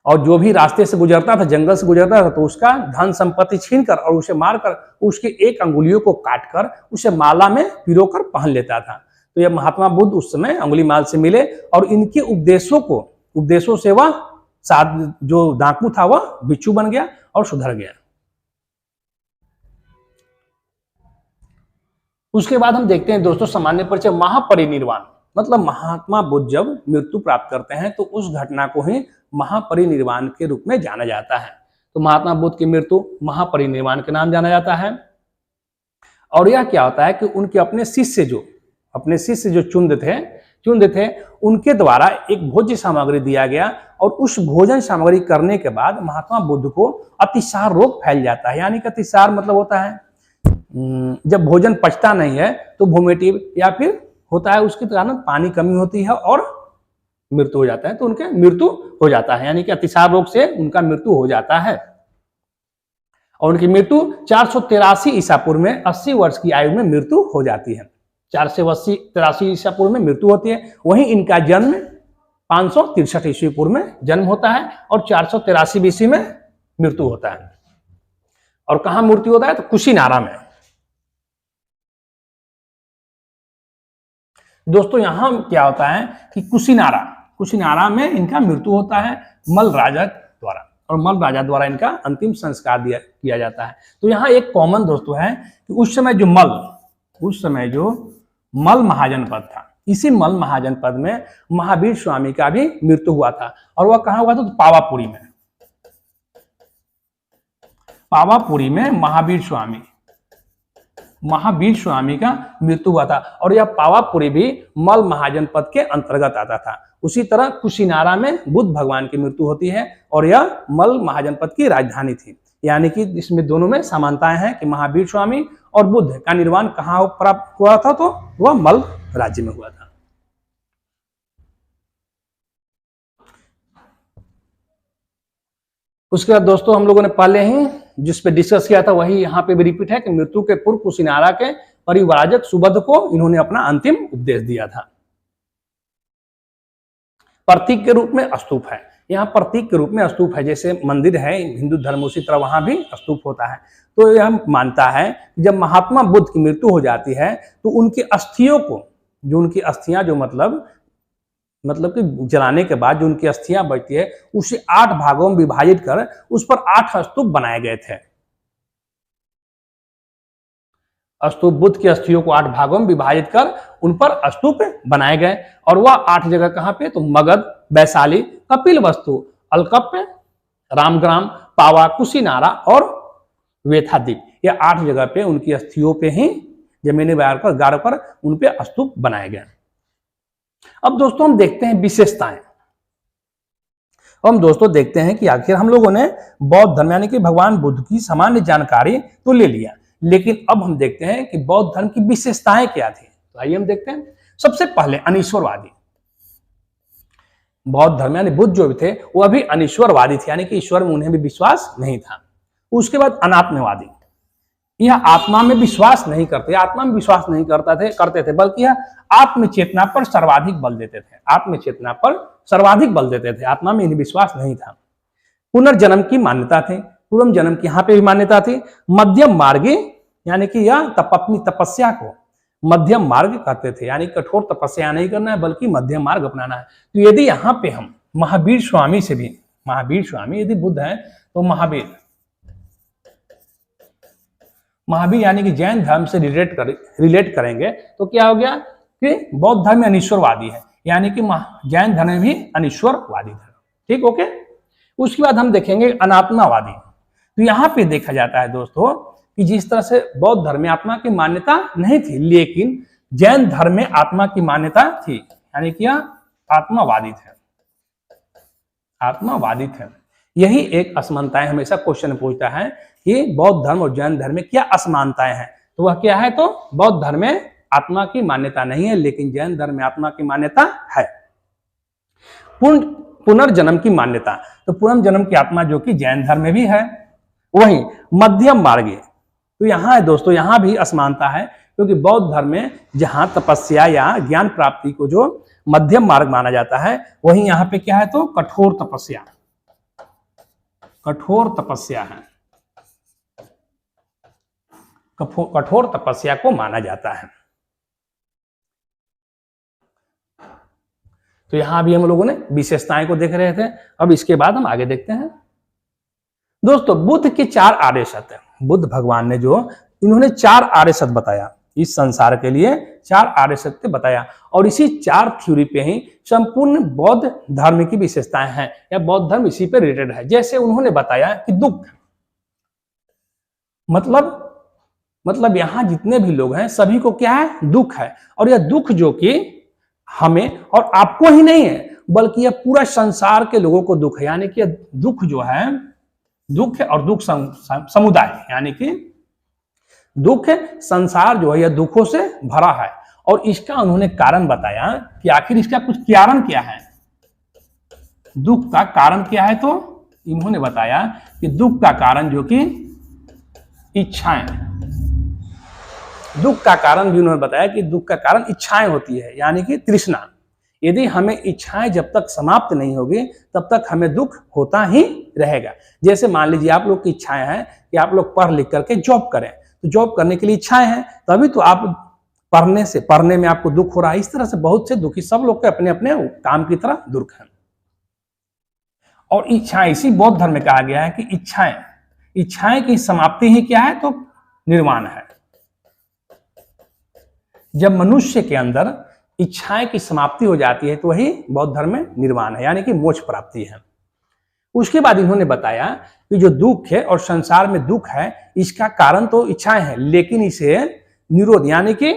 और जो भी रास्ते से गुजरता था, जंगल से गुजरता था, तो उसका धन संपत्ति छीनकर और उसे मारकर उसके एक अंगुलियों को काटकर उसे माला में पिरोकर पहन लेता था। तो यह महात्मा बुद्ध उस समय अंगुलीमाल से मिले और इनके उपदेशों से वह जो डाकू था वह भिक्षु बन गया और सुधर गया। उसके बाद हम देखते हैं दोस्तों सामान्य परिचय। महापरिनिर्वाण, मतलब महात्मा बुद्ध जब मृत्यु प्राप्त करते हैं तो उस घटना को ही महापरिनिर्वाण के रूप में जाना जाता है। तो महात्मा बुद्ध की मृत्यु महापरिनिर्वाण के नाम जाना जाता है। और यह क्या होता है कि उनके अपने शिष्य जो चुंद थे उनके द्वारा एक भोज्य सामग्री दिया गया, और उस भोजन सामग्री करने के बाद महात्मा बुद्ध को अतिसार रोग फैल जाता है। यानी कि अतिसार मतलब होता है जब भोजन पचता नहीं है तो वोमिटिव या फिर होता है, उसके कारण पानी कमी होती है और मृत्यु हो जाता है। तो उनके मृत्यु हो जाता है, यानी कि अतिसार रोग से उनका मृत्यु हो जाता है। और उनकी मृत्यु 483 ईसा पूर्व में 80 वर्ष की आयु में मृत्यु हो जाती है। 483 ईसा पूर्व में मृत्यु होती है। वहीं इनका जन्म 563 ईस्वी पूर्व में जन्म होता है और 483 बीसी में मृत्यु होता है। और कहां मृत्यु होता है, तो कुशीनारा में। दोस्तों यहां क्या होता है कि कुशीनारा में इनका मृत्यु होता है मल्ल राजा द्वारा, और मल्ल राजा द्वारा इनका अंतिम संस्कार किया जाता है। तो यहाँ एक कॉमन दोस्तों है कि उस समय जो मल्ल महाजनपद था, इसी मल्ल महाजनपद में महावीर स्वामी का भी मृत्यु हुआ था। और वह कहाँ हुआ था, तो पावापुरी में महावीर स्वामी का मृत्यु हुआ था। और यह पावापुरी भी मल्ल महाजनपद के अंतर्गत आता था। उसी तरह कुशीनारा में बुद्ध भगवान की मृत्यु होती है, और यह मल्ल महाजनपद की राजधानी थी। यानी कि इसमें दोनों में समानताएं हैं कि महावीर स्वामी और बुद्ध का निर्वाण कहाँ प्राप्त हुआ था, तो वह मल्ल राज्य में हुआ था। उसके बाद दोस्तों हम लोगों ने पहले ही जिस पे डिस्कस किया था वही यहाँ पे भी रिपीट है कि मृत्यु के पूर्व कुशिनारा के परिव्राजक सुबध को इन्होंने अपना अंतिम उपदेश दिया था। प्रतीक के रूप में स्तूप है, यहाँ प्रतीक के रूप में स्तूप है, जैसे मंदिर है हिंदू धर्म उसी तरह वहां भी स्तूप होता है। तो यह मानता है कि जब महात्मा बुद्ध की मृत्यु हो जाती है तो उनकी अस्थियों को, जो उनकी अस्थियां जो मतलब कि जलाने के बाद जो उनकी अस्थियां बचती है उसे 8 भागों में विभाजित कर उस पर 8 स्तूप बनाए गए थे। स्तूप, बुद्ध की अस्थियों को 8 भागों में विभाजित कर उन पर स्तूप बनाए गए, और वह 8 जगह कहां पे, तो मगध, वैशाली, कपिलवस्तु, अलकप, रामग्राम, पावा, कुशिनारा और वेथाद्वीप, ये 8 जगह पे उनकी अस्थियों पे ही जमीनी गाड़ कर उन पे स्तूप बनाए गए। अब दोस्तों हम देखते हैं विशेषताएं। हम दोस्तों देखते हैं कि आखिर हम लोगों ने बौद्ध धर्म यानी कि भगवान बुद्ध की सामान्य जानकारी तो ले लिया, लेकिन अब हम देखते हैं कि बौद्ध धर्म की विशेषताएं क्या थी। तो आइए हम देखते हैं। सबसे पहले अनीश्वरवादी। बौद्ध धर्म यानी बुद्ध जो भी थे वो अभी अनीश्वरवादी थे, यानी कि ईश्वर में उन्हें भी विश्वास नहीं था। उसके बाद अनात्मवादी, यह आत्मा में विश्वास नहीं करते, आत्मा में विश्वास नहीं करते थे, बल्कि यह आत्म चेतना पर सर्वाधिक बल देते थे, आत्म चेतना पर सर्वाधिक बल देते थे, आत्मा में इन्हें विश्वास नहीं था। पुनर्जन्म की मान्यता थी, पुनर्जन्म की यहाँ पे भी मान्यता थी। मध्यम मार्गी, यानी कि यह अपनी तपस्या को मध्यम मार्ग कहते थे, यानी कठोर तपस्या नहीं करना है बल्कि मध्यम मार्ग अपनाना है। तो यदि यहाँ पे हम महावीर स्वामी से भी, महावीर स्वामी यदि बुद्ध है तो महावीर यानी कि जैन धर्म से रिलेट करेंगे तो क्या हो गया कि बौद्ध धर्म अनीश्वरवादी है, यानी कि जैन धर्म भी अनीश्वरवादी धर्म। ठीक, ओके। उसके बाद हम देखेंगे अनात्मावादी। तो यहाँ पे देखा जाता है दोस्तों कि जिस तरह से बौद्ध धर्म में आत्मा की मान्यता नहीं थी, लेकिन जैन धर्म में आत्मा की मान्यता थी, यानी कि आत्मावादी थे, आत्मावादी थे। यही एक असमानताएं हमेशा क्वेश्चन पूछता है कि बौद्ध धर्म और जैन धर्म में क्या असमानताएं हैं। तो वह क्या है, तो बौद्ध धर्म में आत्मा की मान्यता नहीं है, लेकिन जैन धर्म में आत्मा की मान्यता है। पुनर्जन्म की मान्यता, तो पुनर्जन्म की आत्मा जो कि जैन धर्म में भी है। वहीं मध्यम मार्गी, तो यहाँ है दोस्तों, यहाँ भी असमानता है, क्योंकि बौद्ध धर्म में जहां तपस्या या ज्ञान प्राप्ति को जो मध्यम मार्ग माना जाता है, वहीं यहाँ पे क्या है, तो कठोर तपस्या है, कठोर तपस्या को माना जाता है। तो यहां भी हम लोगों ने विशेषताएं को देख रहे थे। अब इसके बाद हम आगे देखते हैं दोस्तों, बुद्ध के 4 आर्य सत्य। बुद्ध भगवान ने जो इन्होंने 4 आर्य सत्य बताया, इस संसार के लिए 4 आर्य सत्य बताया, और इसी 4 थ्योरी पे ही संपूर्ण बौद्ध धर्म की विशेषताएं हैं, या बौद्ध धर्म इसी पे रिलेटेड है। जैसे उन्होंने बताया कि दुख मतलब यहां जितने भी लोग हैं सभी को क्या है, दुख है, और यह दुख जो कि हमें और आपको ही नहीं है बल्कि यह पूरा संसार के लोगों को दुख है, यानी कि दुख जो है, दुख और दुख समुदाय, यानी कि दुख संसार जो है यह दुखों से भरा है। और इसका उन्होंने कारण बताया कि आखिर इसका कुछ कारण क्या है, दुख का कारण क्या है। तो इन्होंने बताया कि दुख का कारण जो कि इच्छाएं, दुख का कारण भी उन्होंने बताया कि दुख का कारण इच्छाएं होती है, यानी कि तृष्णा। यदि हमें इच्छाएं जब तक समाप्त नहीं होगी तब तक हमें दुख होता ही रहेगा। जैसे मान लीजिए आप लोग की इच्छाएं हैं कि आप लोग पढ़ लिख करके जॉब करें, तो जॉब करने के लिए इच्छाएं हैं, तभी तो आप पढ़ने में आपको दुख हो रहा है। इस तरह से बहुत से दुखी, सब लोग के अपने अपने काम की तरह दुख है। और इच्छाएं, इसी बौद्ध धर्म में कहा गया है कि इच्छाएं की समाप्ति ही क्या है, तो निर्वाण है। जब मनुष्य के अंदर इच्छाएं की समाप्ति हो जाती है तो वही बौद्ध धर्म में निर्वाण है, यानी कि मोक्ष प्राप्ति है। उसके बाद इन्होंने बताया कि जो दुख है और संसार में दुख है, इसका कारण तो इच्छाएं हैं, लेकिन इसे निरोध, यानी कि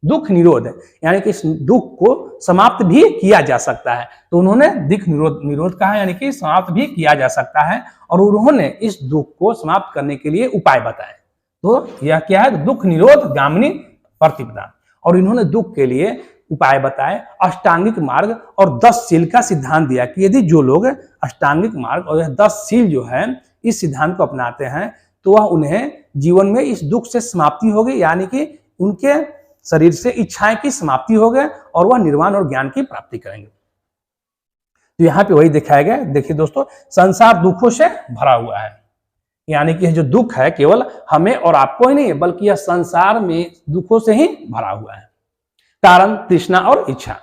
दुख निरोध है, यानी कि इस दुख को समाप्त भी किया जा सकता है। तो उन्होंने दुख निरोध कहा, यानी कि समाप्त भी किया जा सकता है, और उन्होंने इस दुख को समाप्त करने के लिए उपाय बताए। तो यह क्या है, दुख निरोध गामिनी प्रतिपदा। और इन्होंने दुख के लिए उपाय बताए, अष्टांगिक मार्ग और 10 शील का सिद्धांत दिया कि यदि जो लोग अष्टांगिक मार्ग और 10 शील जो है इस सिद्धांत को अपनाते हैं तो वह उन्हें जीवन में इस दुख से समाप्ति होगी, यानी कि उनके शरीर से इच्छाएं की समाप्ति हो गए और वह निर्वाण और ज्ञान की प्राप्ति करेंगे। तो यहाँ पे वही दिखाया गया। देखिए दोस्तों, संसार दुखों से भरा हुआ है, यानी कि जो दुख है केवल हमें और आपको ही नहीं है, बल्कि यह संसार में दुखों से ही भरा हुआ है। कारण, तृष्णा और इच्छा।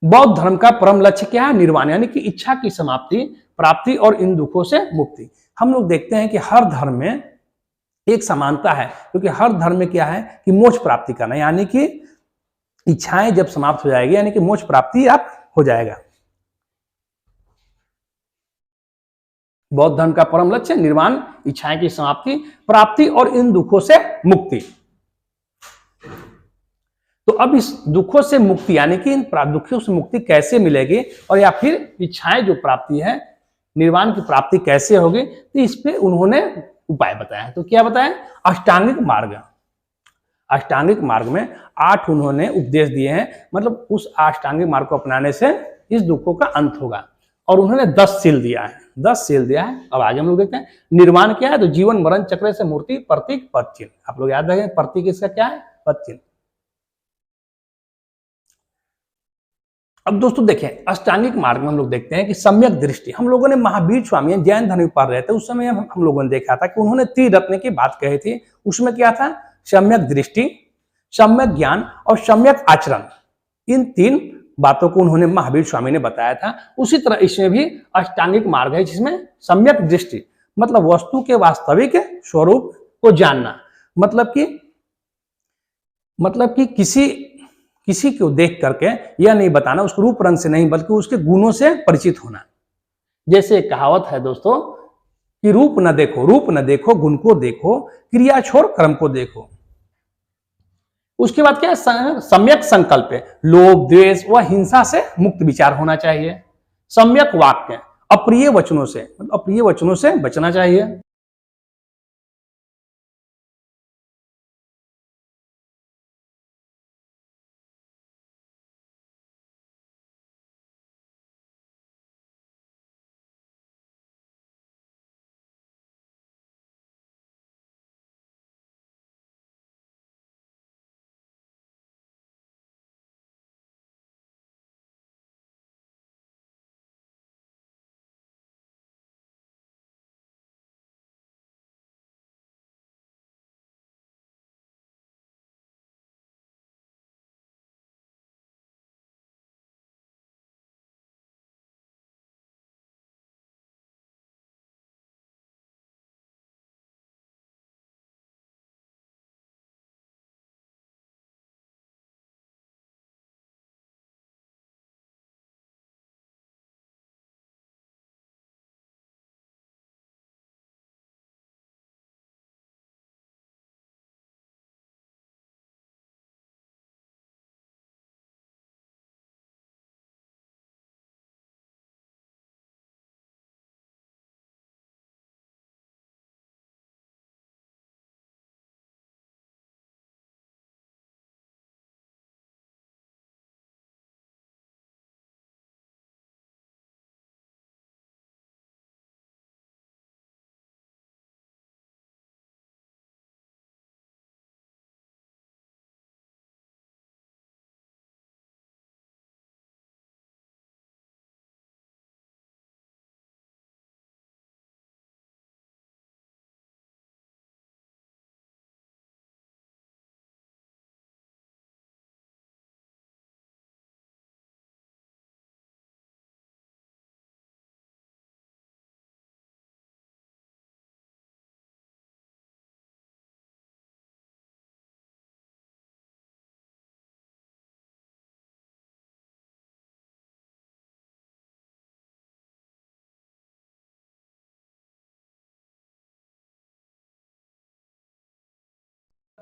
बौद्ध धर्म का परम लक्ष्य क्या है? निर्वाण, यानी कि इच्छा की समाप्ति, प्राप्ति और इन दुखों से मुक्ति। हम लोग देखते हैं कि हर धर्म में एक समानता है, क्योंकि हर धर्म में क्या है कि मोक्ष प्राप्ति करना, यानी कि इच्छाएं जब समाप्त हो जाएगी यानी कि मोक्ष प्राप्ति आप हो जाएगा। बौद्ध धर्म का परम लक्ष्य निर्वाण, इच्छाएं की समाप्ति, प्राप्ति और इन दुखों से मुक्ति। तो अब इस दुखों से मुक्ति यानी कि इन दुखों से मुक्ति कैसे मिलेगी, और या फिर इच्छाएं जो प्राप्ति है, निर्वाण की प्राप्ति कैसे होगी, तो इस पे उन्होंने उपाय बताया है। तो क्या बताया? अष्टांगिक मार्ग। अष्टांगिक मार्ग में 8 उन्होंने उपदेश दिए हैं, मतलब उस अष्टांगिक मार्ग को अपनाने से इस दुखों का अंत होगा। और उन्होंने 10 सील दिया है, 10 सील दिया है। अब आगे हम लोग देखते हैं निर्वाण क्या है। तो जीवन मरण चक्र से मूर्ति, प्रतीक, पद चिन्ह। आप लोग याद रखें, प्रतीक इसका क्या है? पद चिन्ह। अब दोस्तों देखें, अष्टांगिक मार्ग में हम लोग देखते हैं कि सम्यक दृष्टि। हम लोगों ने महावीर स्वामी जैन धर्म में पढ़ रहे थे, उस समय हम लोगों ने देखा था कि उन्होंने त्रिरत्न की बात कही थी। उसमें क्या था? सम्यक दृष्टि, सम्यक ज्ञान और सम्यक आचरण। इन 3 बातों को उन्होंने महावीर स्वामी ने बताया था। उसी तरह इसमें भी अष्टांगिक मार्ग है, जिसमें सम्यक दृष्टि मतलब वस्तु के वास्तविक स्वरूप को जानना, मतलब कि किसी को देख करके यह नहीं बताना उसको रूप रंग से नहीं, बल्कि उसके गुणों से परिचित होना। जैसे कहावत है दोस्तों कि रूप न देखो गुण को देखो, क्रिया छोड़ कर्म को देखो। उसके बाद क्या है? सम्यक संकल्प है, लोभ, द्वेष व हिंसा से मुक्त विचार होना चाहिए। सम्यक वाक्य, अप्रिय वचनों से बचना चाहिए।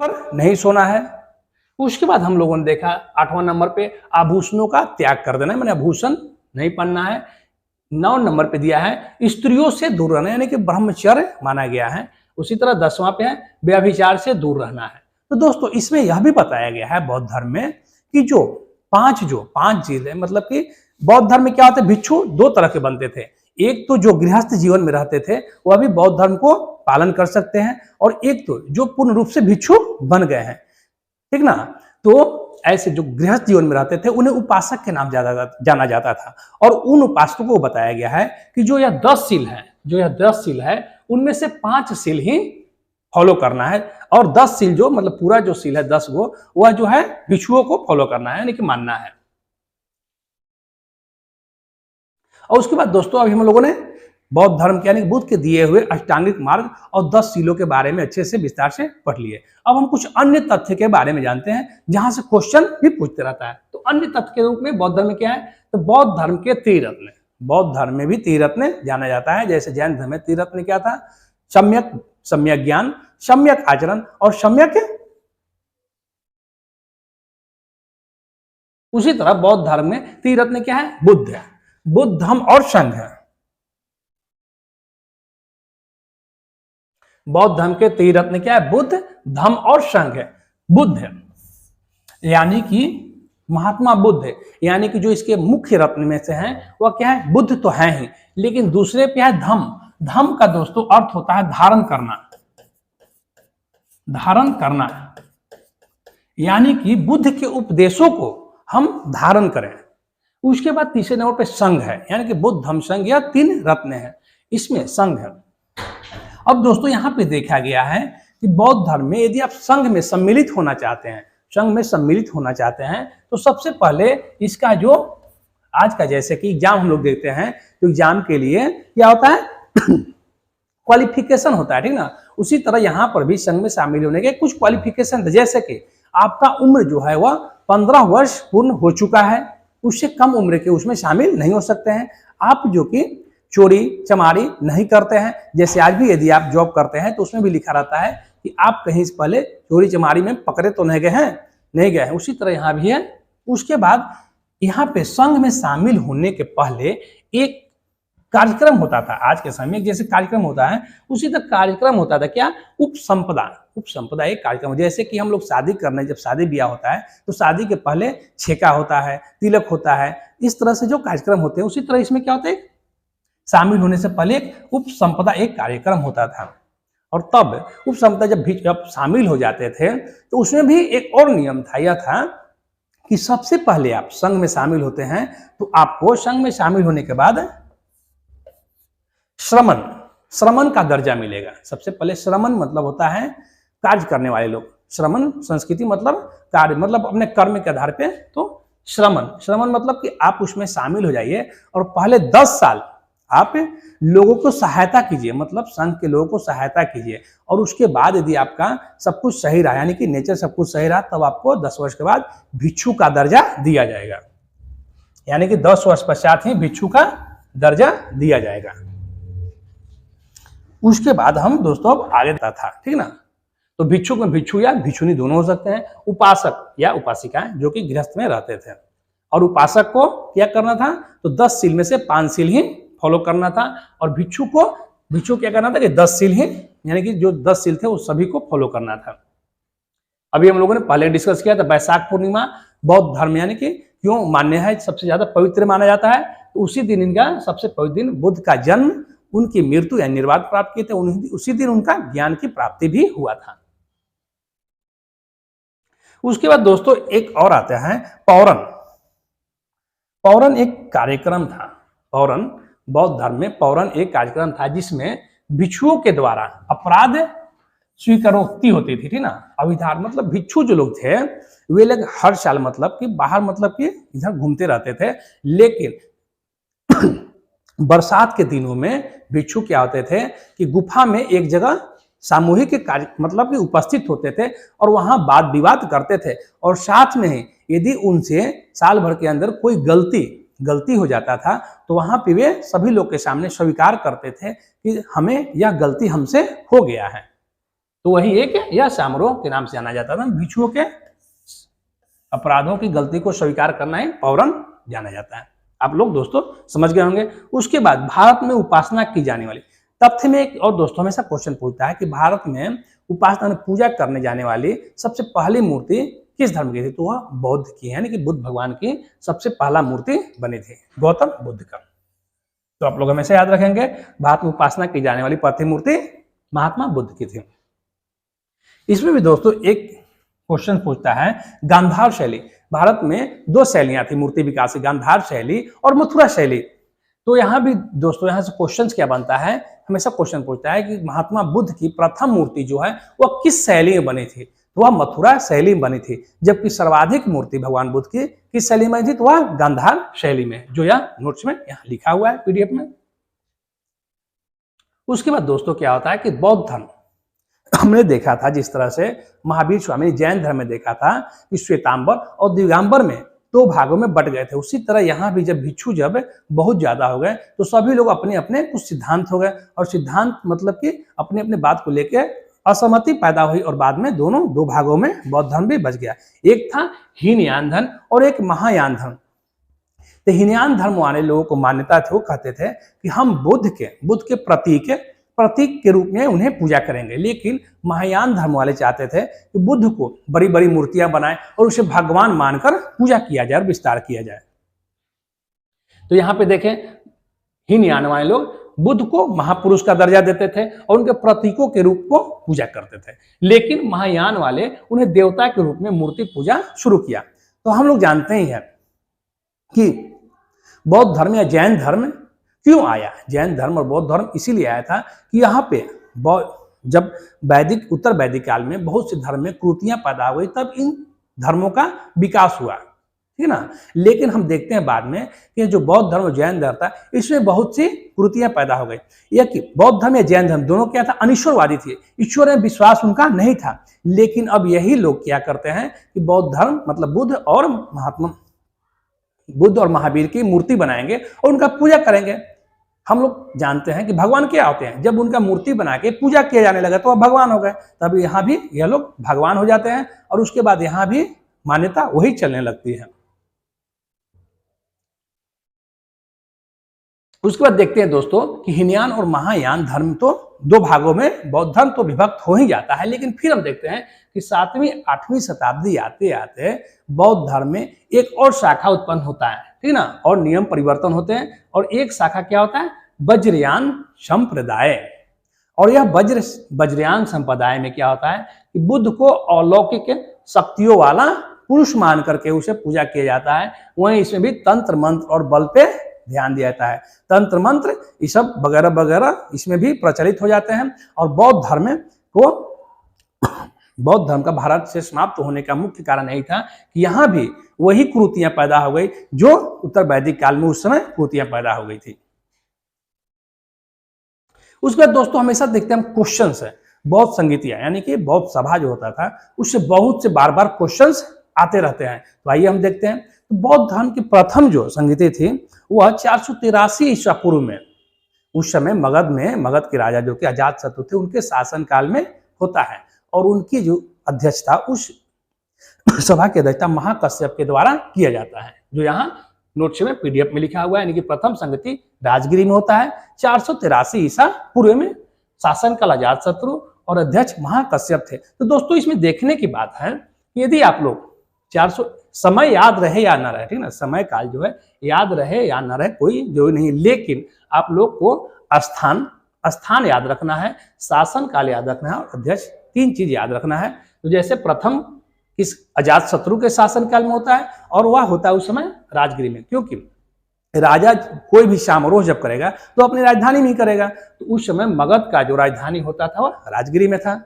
पर नहीं सोना है। उसके बाद हम लोगों ने देखा 8वां नंबर पे आभूषणों का त्याग कर देना, मैंने आभूषण नहीं पहनना है। 9 नंबर पे दिया है स्त्रियों से दूर रहना, यानी कि ब्रह्मचर्य माना गया है। उसी तरह 10वां पे है व्यभिचार से दूर रहना है। तो दोस्तों इसमें यह भी बताया गया है बौद्ध धर्म में कि जो पांच चीज है, मतलब कि बौद्ध धर्म में क्या होता है, भिक्षु 2 तरह के बनते थे। एक तो जो गृहस्थ जीवन में रहते थे वह भी बौद्ध धर्म को पालन कर सकते हैं, और एक तो जो पूर्ण रूप से भिक्षु बन गए हैं, ठीक ना। तो ऐसे जो गृहस्थ जीवन में रहते थे उन्हें उपासक के नाम जाना जाता था, और उन उपासकों को बताया गया है कि जो यह 10 सील है उनमें से 5 सील ही फॉलो करना है, और 10 सील जो मतलब पूरा जो सील है 10 गो, वह जो है भिक्षुओं को फॉलो करना है, यानी कि मानना है। और उसके बाद दोस्तों अभी हम लोगों ने बौद्ध धर्म के यानी बुद्ध के दिए हुए अष्टांगिक मार्ग और 10 सीलों के बारे में अच्छे से विस्तार से पढ़ लिए। अब हम कुछ अन्य तथ्य के बारे में जानते हैं जहां से क्वेश्चन भी पूछते रहता है। तो अन्य तथ्य के रूप में बौद्ध धर्म में क्या है, तो बौद्ध धर्म के त्रिरत्न, बौद्ध धर्म में भी त्रिरत्न जाना जाता है। जैसे जैन धर्म में त्रिरत्न क्या था, सम्यक ज्ञान, सम्यक आचरण और सम्यक, उसी तरह बौद्ध धर्म में त्रिरत्न क्या है, बुद्ध धम्म और संघ है। बौद्ध धर्म के त्रिरत्न क्या है, बुद्ध धम्म और संघ है। बुद्ध यानी कि महात्मा बुद्ध, यानी कि जो इसके मुख्य रत्न में से हैं वह क्या है, बुद्ध तो है ही, लेकिन दूसरे पे है धम्म का दोस्तों अर्थ होता है धारण करना, यानी कि बुद्ध के उपदेशों को हम धारण करें। उसके बाद तीसरे नंबर पे संघ है, यानी कि बुद्ध धम्म संघ, या 3 रत्न है, इसमें संघ है। अब दोस्तों यहाँ पे देखा गया है कि बौद्ध धर्म में यदि आप संघ में सम्मिलित होना चाहते हैं, तो सबसे पहले इसका जो आज का जैसे कि एग्जाम हम लोग देखते हैं, तो एग्जाम के लिए क्या होता है क्वालिफिकेशन होता है, ठीक ना। उसी तरह यहाँ पर भी संघ में शामिल होने के कुछ क्वालिफिकेशन थे, जैसे कि आपका उम्र जो है वह 15 वर्ष पूर्ण हो चुका है, उससे कम उम्र के उसमें शामिल नहीं हो सकते हैं। आप जो कि चोरी चमारी नहीं करते हैं, जैसे आज भी यदि आप जॉब करते हैं तो उसमें भी लिखा रहता है कि आप कहीं से पहले चोरी चमारी में पकड़े तो नहीं गए हैं, उसी तरह यहाँ भी है। उसके बाद यहाँ पे संघ में शामिल होने के पहले एक कार्यक्रम होता था, आज के समय में जैसे कार्यक्रम होता है उसी तरह कार्यक्रम होता था, क्या, उपसंपदा एक कार्यक्रम। जैसे कि हम लोग शादी करने, जब शादी ब्याह होता है तो शादी के पहले छेका होता है, तिलक होता है, इस तरह से जो कार्यक्रम होते हैं, उसी तरह इसमें क्या होता है, शामिल होने से पहले एक उपसंपदा एक कार्यक्रम होता था। और तब उपसंपदा जब शामिल हो जाते थे तो उसमें भी एक और नियम था, यह था कि सबसे पहले आप संघ में शामिल होते हैं तो आपको संघ में शामिल होने के बाद श्रमण का दर्जा मिलेगा। सबसे पहले श्रमण मतलब होता है कार्य करने वाले लोग, श्रमण संस्कृति मतलब कार्य, मतलब अपने कर्म के आधार पे। तो श्रमण मतलब कि आप उसमें शामिल हो जाइए और पहले 10 साल आप लोगों को सहायता कीजिए, मतलब संघ के लोगों को सहायता कीजिए, और उसके बाद यदि आपका सब कुछ सही रहा, यानी कि नेचर सब कुछ सही रहा, तब आपको 10 वर्ष के बाद भिक्षु का दर्जा दिया जाएगा, यानी कि 10 वर्ष पश्चात ही भिक्षु का दर्जा दिया जाएगा। उसके बाद हम दोस्तों अब आगे था, ठीक ना। तो भिक्षुक में भिक्षु या भिक्षुनी दोनों हो सकते हैं, उपासक या उपासिकाएं जो कि गृहस्थ में रहते थे, और उपासक को क्या करना था, तो 10 सील में से 5 सील ही फॉलो करना था, और भिक्षु क्या करना था कि 10 सील ही, यानी कि जो 10 सील थे उस सभी को फॉलो करना था। अभी हम लोगों ने पहले डिस्कस किया था वैशाख पूर्णिमा बौद्ध धर्म यानी कि क्यों मान्य है, सबसे ज्यादा पवित्र माना जाता है, तो उसी दिन इनका सबसे पवित्र दिन, बुद्ध का जन्म, उनकी मृत्यु या निर्वाण प्राप्त किए थे, उसी दिन उनका ज्ञान की प्राप्ति भी हुआ था। उसके बाद दोस्तों एक और आते हैं पौरन एक कार्यक्रम था। पौरन बौद्ध धर्म में पौरन एक कार्यक्रम था जिसमें भिक्षुओं के द्वारा अपराध स्वीकारोक्ति होती थी, ठीक ना। अभिधान मतलब भिक्षु जो लोग थे वे लोग हर साल मतलब कि बाहर मतलब कि इधर घूमते रहते थे, लेकिन बरसात के दिनों में भिक्षु क्या होते थे कि गुफा में एक जगह सामूहिक कार्य मतलब कि उपस्थित होते थे और वहां वाद विवाद करते थे, और साथ में ही यदि उनसे साल भर के अंदर कोई गलती हो जाता था तो वहां पे वे सभी लोग के सामने स्वीकार करते थे कि हमें यह गलती हमसे हो गया है। तो वही एक यह समारोह के नाम से जाना जाता था। भिक्षुओं के अपराधों की गलती को स्वीकार करना ही पौरन जाना जाता है। आप लोग दोस्तों समझ गए होंगे। उसके बाद भारत में उपासना की जाने वाली तथ्य में एक और दोस्तों हमेशा क्वेश्चन पूछता है कि भारत में उपासना में पूजा करने जाने वाली सबसे पहली मूर्ति किस धर्म की थी, तो वह बौद्ध की, यानी कि बुद्ध भगवान की सबसे पहला मूर्ति बनी थी, गौतम बुद्ध का। तो आप लोग हमेशा याद रखेंगे, भारत में उपासना की जाने वाली प्रथम मूर्ति महात्मा बुद्ध की थी। इसमें भी दोस्तों एक क्वेश्चन पूछता है, गांधार शैली, भारत में दो शैलियां थी मूर्ति विकास की, गांधार शैली और मथुरा शैली। तो यहाँ भी दोस्तों यहाँ से क्वेश्चन क्या बनता है, हमेशा क्वेश्चन पूछता है कि महात्मा बुद्ध की प्रथम मूर्ति जो है वह किस शैली में बनी थी, तो वह मथुरा शैली में बनी थी, जबकि सर्वाधिक मूर्ति भगवान बुद्ध की किस शैली में थी, तो वह गांधार शैली में, जो यहाँ नोट्स में यहाँ लिखा हुआ है पीडीएफ में। उसके बाद दोस्तों क्या होता है कि बौद्ध धर्म हमने देखा था, जिस तरह से महावीर स्वामी जैन धर्म में देखा था कि श्वेतांबर और दिगंबर में दो भागों में बट गए थे, उसी तरह यहाँ भी जब भिक्षु जब बहुत ज्यादा हो गए तो सभी लोग अपने अपने कुछ सिद्धांत हो गए, और सिद्धांत मतलब कि अपने अपने बात को लेकर असहमति पैदा हुई, और बाद में दोनों दो भागों में बौद्ध धर्म भी बच गया। एक था हीनयान धर्म और एक महायान धर्म। तो हीनयान धर्म वाले लोगों को मान्यता थी, वो कहते थे कि हम बुद्ध के प्रतीक के रूप में उन्हें पूजा करेंगे, लेकिन महायान धर्म वाले चाहते थे कि बुद्ध को बड़ी बड़ी मूर्तियां बनाएं और उसे भगवान मानकर पूजा किया जाए और विस्तार किया जाए। तो यहाँ पे देखें, हीनयान वाले लोग बुद्ध को महापुरुष का दर्जा देते थे और उनके प्रतीकों के रूप को पूजा करते थे, लेकिन महायान वाले उन्हें देवता के रूप में मूर्ति पूजा शुरू किया। तो हम लोग जानते ही हैं कि बौद्ध धर्म या जैन धर्म क्यों आया। जैन धर्म और बौद्ध धर्म इसीलिए आया था कि यहाँ पे जब उत्तर वैदिक काल में बहुत से धर्म में कृतियां पैदा हुई, तब इन धर्मों का विकास हुआ, ठीक है ना। लेकिन हम देखते हैं बाद में कि जो बौद्ध धर्म और जैन धर्म था, इसमें बहुत सी कृतियां पैदा हो गई। यह कि बौद्ध धर्म या जैन धर्म दोनों क्या था, अनिश्वरवादी थे, ईश्वर में विश्वास उनका नहीं था। लेकिन अब यही लोग क्या करते हैं कि बौद्ध धर्म मतलब बुद्ध और महावीर की मूर्ति बनाएंगे और उनका पूजा करेंगे। हम लोग जानते हैं कि भगवान क्या होते हैं, जब उनका मूर्ति बना के पूजा किया जाने लगा तो वह भगवान हो गए, तब यहाँ भी यह लोग भगवान हो जाते हैं, और उसके बाद यहाँ भी मान्यता वही चलने लगती है। उसके बाद देखते हैं दोस्तों कि हीनयान और महायान धर्म तो दो भागों में बौद्ध धर्म तो विभक्त हो ही जाता है, लेकिन फिर हम देखते हैं कि 7वीं 8वीं शताब्दी आते आते बौद्ध धर्म में एक और शाखा उत्पन्न होता है, ठीक ना, और नियम परिवर्तन होते हैं, और एक शाखा क्या होता है, वज्रयान संप्रदाय। और यह वज्रयान संप्रदाय में क्या होता है कि बुद्ध को अलौकिक शक्तियों वाला पुरुष मान करके उसे पूजा किया जाता है। वहीं इसमें भी तंत्र मंत्र और बल पे ध्यान दिया जाता है, तंत्र मंत्र ये सब वगैरह वगैरह इसमें भी प्रचलित हो जाते हैं। और बौद्ध धर्म का भारत से समाप्त होने का मुख्य कारण यही था कि यहाँ भी वही कृतियां पैदा हो गई जो उत्तर वैदिक काल में उस समय कृतियां पैदा हो गई थी। उसके बाद दोस्तों हमेशा देखते हैं हम क्वेश्चंस है, बौद्ध संगीतियां यानी कि बौद्ध सभा जो होता था उससे बहुत से बार बार क्वेश्चंस आते रहते हैं। तो आइए हम देखते हैं, तो बौद्ध धर्म की प्रथम जो संगीति थी वह 483 ईसा पूर्व में, उस समय मगध के राजा जो कि अजातशत्रु थे उनके शासन काल में होता है, और उनकी जो अध्यक्षता उस सभा की अध्यक्षता महाकश्यप के द्वारा किया जाता है, जो यहाँ नोट्स में पीडीएफ में लिखा हुआ है। यानी कि प्रथम संगति राजगिरी में होता है। 483 ईसा पूर्व में शासन काल अजातशत्रु और अध्यक्ष महाकश्यप थे। तो दोस्तों इसमें देखने की बात है, यदि आप लोग 400 समय याद रहे या ना रहे, ठीक ना, समय काल जो है याद रहे या ना रहे कोई जरूरी नहीं, लेकिन आप लोग को स्थान याद रखना है, शासन काल याद रखना है और अध्यक्ष, 3 चीज याद रखना है। तो जैसे प्रथम इस अजातशत्रु के शासन काल में होता है, और वह होता है उस समय राजगिरी में, क्योंकि राजा कोई भी समारोह जब करेगा तो अपनी राजधानी में ही करेगा। तो उस समय मगध का जो राजधानी होता था वह राजगिरी में था। तो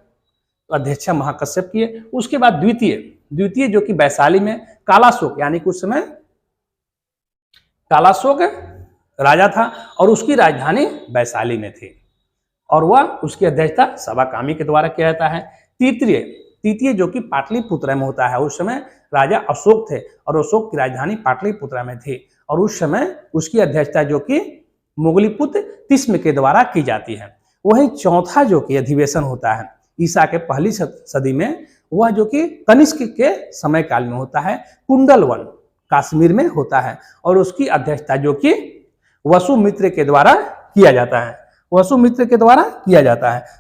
अध्यक्ष महाकश्यप किए। उसके बाद द्वितीय जो कि वैशाली में कालाशोक, यानी कि उस समय कालाशोक राजा था और उसकी राजधानी वैशाली में थी, और वह उसकी अध्यक्षता सभाकामी के द्वारा किया जाता है। तृतीय जो कि पाटलिपुत्र में होता है, उस समय राजा अशोक थे और अशोक की राजधानी पाटलिपुत्र में थी, और उस समय उसकी अध्यक्षता जो कि मुगलीपुत्र तिस्म के द्वारा की जाती है। वहीं चौथा जो कि अधिवेशन होता है ईसा के पहली सदी में, वह जो कि कनिष्क के समय काल में होता है, कुंडलवन कश्मीर में होता है, और उसकी अध्यक्षता जो कि वसुमित्र के द्वारा किया जाता है।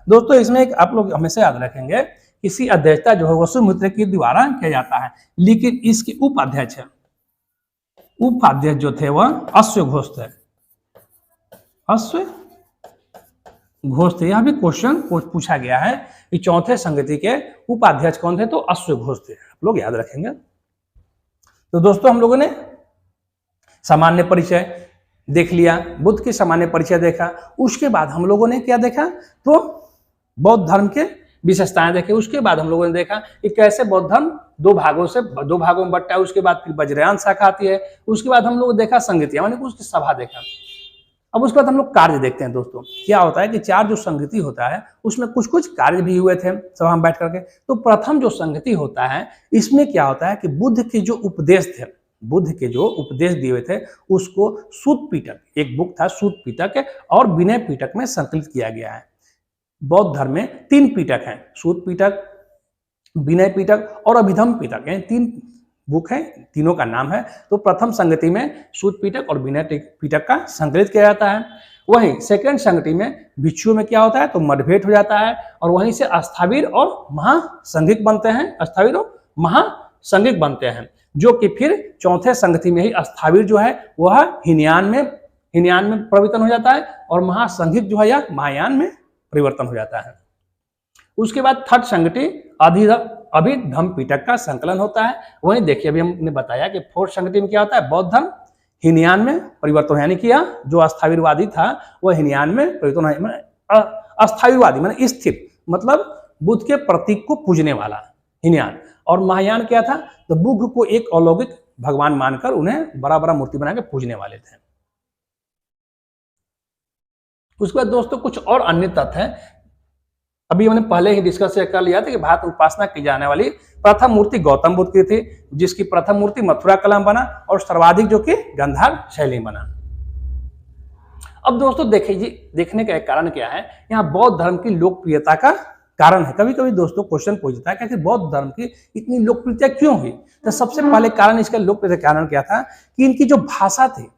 दोस्तों इसमें एक आप लोग हमेशा याद रखेंगे, किसी अध्यक्षता जो है वसुमित्र के द्वारा किया जाता है, लेकिन इसके उपाध्यक्ष जो थे वह अश्वघोष थे। अश्व घोष थे। यह भी क्वेश्चन पूछा गया है कि चौथे संगति के उपाध्यक्ष कौन थे, तो अश्व घोष थे, आप लोग याद रखेंगे। तो दोस्तों हम लोगों ने सामान्य परिचय देख लिया, बुद्ध की सामान्य परिचय देखा, उसके बाद हम लोगों ने क्या देखा, तो बौद्ध धर्म के विशेषताएं देखे। उसके बाद हम लोगों ने देखा कि कैसे बौद्ध धर्म दो भागों में बंटा है। उसके बाद फिर वज्रयान शाखा आती है। उसके बाद हम लोग देखा संगतियां, माने उसकी सभा देखा। अब उसके बाद हम लोग कार्य देखते हैं। दोस्तों क्या होता है कि चार जो संगति होता है उसमें कुछ कुछ कार्य भी हुए थे सभा में बैठ करके। तो प्रथम जो संगति होता है इसमें क्या होता है कि बुद्ध के जो उपदेश थे, बुद्ध के जो उपदेश दिए हुए थे उसको सूत पिटक, एक बुक था सूत पिटक और विनय पिटक में संकलित किया गया है। बौद्ध धर्म में 3 पिटक हैं, सूत पिटक, विनय पिटक और अभिधम पिटक, ये 3 बुक है, तीनों का नाम है। तो प्रथम संगति में सूत पिटक और विनय पिटक का संकलित किया जाता है। वहीं सेकंड संगति में भिक्षुओं में क्या होता है, तो मतभेद हो जाता है और वहीं से अस्थावीर और महासंघिक बनते हैं, अस्थावीर और महासंघिक बनते हैं, जो कि फिर चौथे संगति में ही अस्थावीर जो है वह हीनयान में परिवर्तन हो जाता है और महासंघिक जो है या महायान में परिवर्तन हो जाता है। उसके बाद थर्ड संगति अभिधम पिटक का संकलन होता है। वहीं देखिए अभी हमने बताया कि फोर्थ संगति में क्या होता है, बौद्ध धर्म हीनयान में परिवर्तन, यानी कि जो अस्थावीरवादी था वह हीनयान में परिवर्तन, अस्थावीरवादी माने स्थिर, मतलब बुद्ध के प्रतीक को पूजने वाला हीनयान, और महायान क्या था, तो बुद्ध को एक अलौकिक भगवान मानकर उन्हें बड़ा बड़ा मूर्ति बना के पूजने वाले थे। उसके बाद दोस्तों कुछ और अन्य तथ्य हैं। अभी हमने पहले ही डिस्कस कर लिया था कि भारत में उपासना की जाने वाली प्रथम मूर्ति गौतम बुद्ध की थी, जिसकी प्रथम मूर्ति मथुरा कला में बना और सर्वाधिक जो कि गांधार शैली में बना। अब दोस्तों देखिए, देखने का एक कारण क्या है, यहाँ बौद्ध धर्म की लोकप्रियता का कारण है। कभी कभी दोस्तों क्वेश्चन पूछता है कि बौद्ध धर्म की इतनी लोकप्रियता क्यों हुई, तो सबसे पहले कारण इसका लोकप्रियता कारण क्या था कि इनकी जो भाषा थी,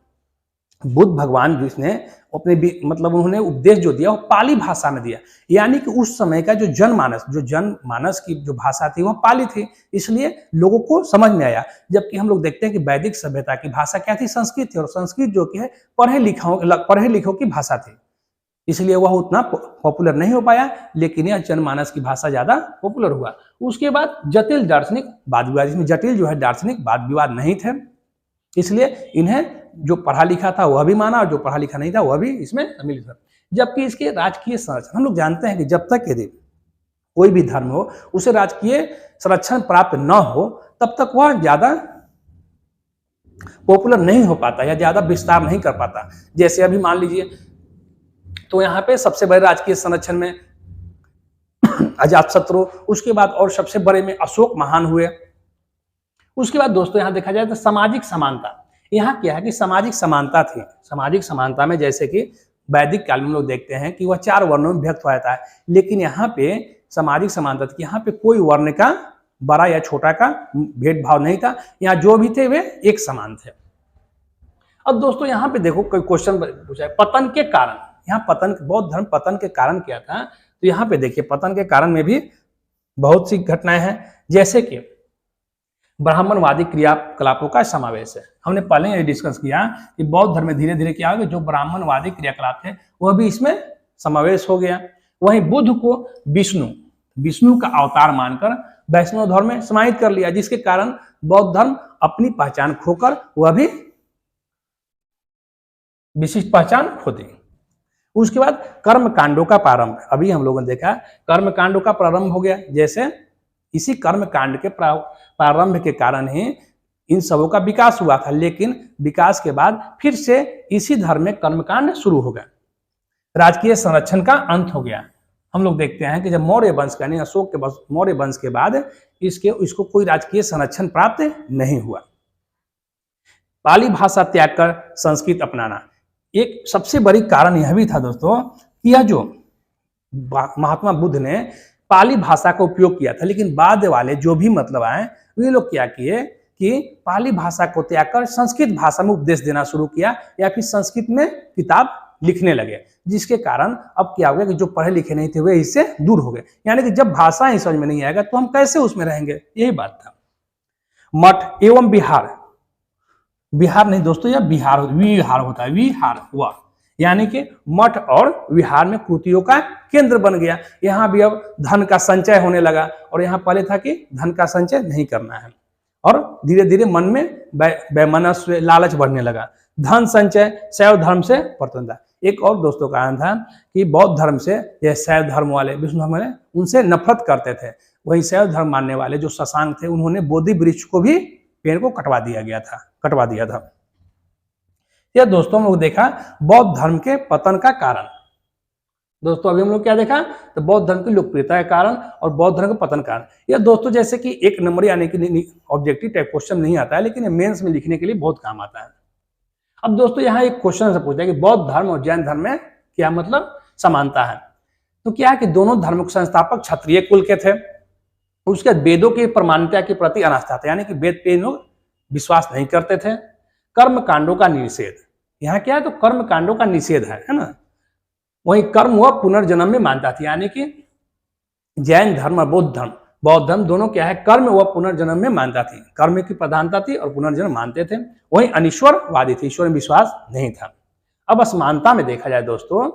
बुद्ध भगवान जिसने अपने मतलब उन्होंने उपदेश जो दिया वो पाली भाषा में दिया, यानी कि उस समय का जो जनमानस की जो भाषा थी वह पाली थी, इसलिए लोगों को समझ में आया। जबकि हम लोग देखते हैं कि वैदिक सभ्यता की भाषा क्या थी, संस्कृत थी, और संस्कृत जो कि है पढ़े लिखों की भाषा थी, इसलिए वह उतना पॉपुलर नहीं हो पाया, लेकिन यह जनमानस की भाषा ज्यादा पॉपुलर हुआ। उसके बाद जटिल दार्शनिक वाद विवाद, इसमें जटिल जो है दार्शनिक वाद विवाद नहीं थे, इसलिए इन्हें जो पढ़ा लिखा था वह भी माना और जो पढ़ा लिखा नहीं था वह भी इसमें शामिल था। जबकि इसके राजकीय संरक्षण, हम लोग जानते हैं कि जब तक यदि कोई भी धर्म हो उसे राजकीय संरक्षण प्राप्त न हो तब तक वह ज्यादा पॉपुलर नहीं हो पाता या ज्यादा विस्तार नहीं कर पाता। जैसे अभी मान लीजिए, तो यहाँ पे सबसे बड़े राजकीय संरक्षण में अजातशत्रु, उसके बाद और सबसे बड़े में अशोक महान हुए। उसके बाद दोस्तों यहाँ देखा जाए तो सामाजिक समानता, यहाँ क्या है कि सामाजिक समानता थी। सामाजिक समानता में जैसे कि वैदिक काल में लोग देखते हैं कि वह 4 वर्णों में विभक्त हो जाता है, लेकिन यहाँ पे सामाजिक समानता थी, यहाँ पे कोई वर्ण का बड़ा या छोटा का भेदभाव नहीं था, यहाँ जो भी थे वे एक समान थे। अब दोस्तों यहाँ पे देखो कोई क्वेश्चन पूछा है पतन के कारण, यहाँ बौद्ध धर्म पतन के कारण क्या था, तो यहाँ पे देखिए पतन के कारण में भी बहुत सी घटनाएं हैं, जैसे कि ब्राह्मणवादी क्रियाकलापों का समावेश है। हमने पहले ये डिस्कस किया कि बौद्ध धर्म में धीरे धीरे क्या हो गया, जो ब्राह्मणवादी क्रियाकलाप थे वह भी इसमें समावेश हो गया। वहीं बुद्ध को विष्णु का अवतार मानकर वैष्णव धर्म में समाहित कर लिया, जिसके कारण बौद्ध धर्म अपनी पहचान खोकर वह भी विशिष्ट पहचान खो दी। उसके बाद कर्म कांडों का प्रारंभ, अभी हम लोगों ने देखा कर्म कांडों का प्रारंभ हो गया। जैसे इसी कर्म कांड के प्रारंभ के कारण ही इन सबों का विकास हुआ था, लेकिन विकास के बाद फिर से इसी धर्म में कर्मकांड शुरू हो गया, राजकीय संरक्षण का अंत हो गया। हम लोग देखते हैं कि जब मौर्य वंश का यानी अशोक के मौर्य वंश के बाद इसको कोई राजकीय संरक्षण प्राप्त नहीं हुआ। पाली भाषा त्याग कर संस्कृत अपनाना, एक सबसे बड़ी कारण यह भी था दोस्तों कि यह जो महात्मा बुद्ध ने पाली भाषा का उपयोग किया था, लेकिन बाद वाले जो भी मतलब आए वे लोग क्या किए कि पाली भाषा को त्याग कर संस्कृत भाषा में उपदेश देना शुरू किया या फिर संस्कृत में किताब लिखने लगे, जिसके कारण अब क्या हो गया कि जो पढ़े लिखे नहीं थे वे इससे दूर हो गए। यानी कि जब भाषा ही समझ में नहीं आएगा तो हम कैसे उसमें रहेंगे, यही बात था। मठ एवं विहार नहीं दोस्तों, यह विहार होता है, विहार हुआ, यानी कि मठ और विहार में कृतियों का केंद्र बन गया। यहाँ भी अब धन का संचय होने लगा, और यहाँ पहले था कि धन का संचय नहीं करना है, और धीरे धीरे मन में वैमनस्य लालच बढ़ने लगा। धन संचय शैव धर्म से प्रतंत्रता। एक और दोस्तों कारण था कि बौद्ध धर्म से यह शैव धर्म वाले, विष्णु धर्म वाले उनसे नफरत करते थे। वही शैव धर्म मानने वाले जो शशांक थे, उन्होंने बोधि वृक्ष को भी पेड़ को कटवा दिया था। यह दोस्तों हम लोग देखा बौद्ध धर्म के पतन का कारण। दोस्तों अभी हम लोग क्या देखा, तो बौद्ध धर्म की लोकप्रियता के कारण और बौद्ध धर्म का पतन कारण। यह दोस्तों जैसे कि एक नंबर यानी कि ऑब्जेक्टिव टाइप क्वेश्चन नहीं आता है, लेकिन ये मेंस में लिखने के लिए बहुत काम आता है। अब दोस्तों यहाँ एक क्वेश्चन से पूछता है कि बौद्ध धर्म और जैन धर्म में क्या मतलब समानता है। तो क्या है कि दोनों धर्म के संस्थापक क्षत्रिय कुल के थे। उसके वेदों की प्रमाणिकता के प्रति अनास्था था, यानी कि वेद पे लोग विश्वास नहीं करते थे। कर्म कांडों का निषेध, यहाँ क्या है, तो कर्म कांडों का निषेध है ना। वही कर्म व पुनर्जन्म में मानता था, यानी कि जैन धर्म और बौद्ध धर्म दोनों क्या है, कर्म व पुनर्जन्म में मानता थी। कर्म की प्रधानता थी और पुनर्जन्म मानते थे। वही अनिश्वरवादी थे, ईश्वर में विश्वास नहीं था। अब असमानता में देखा जाए दोस्तों,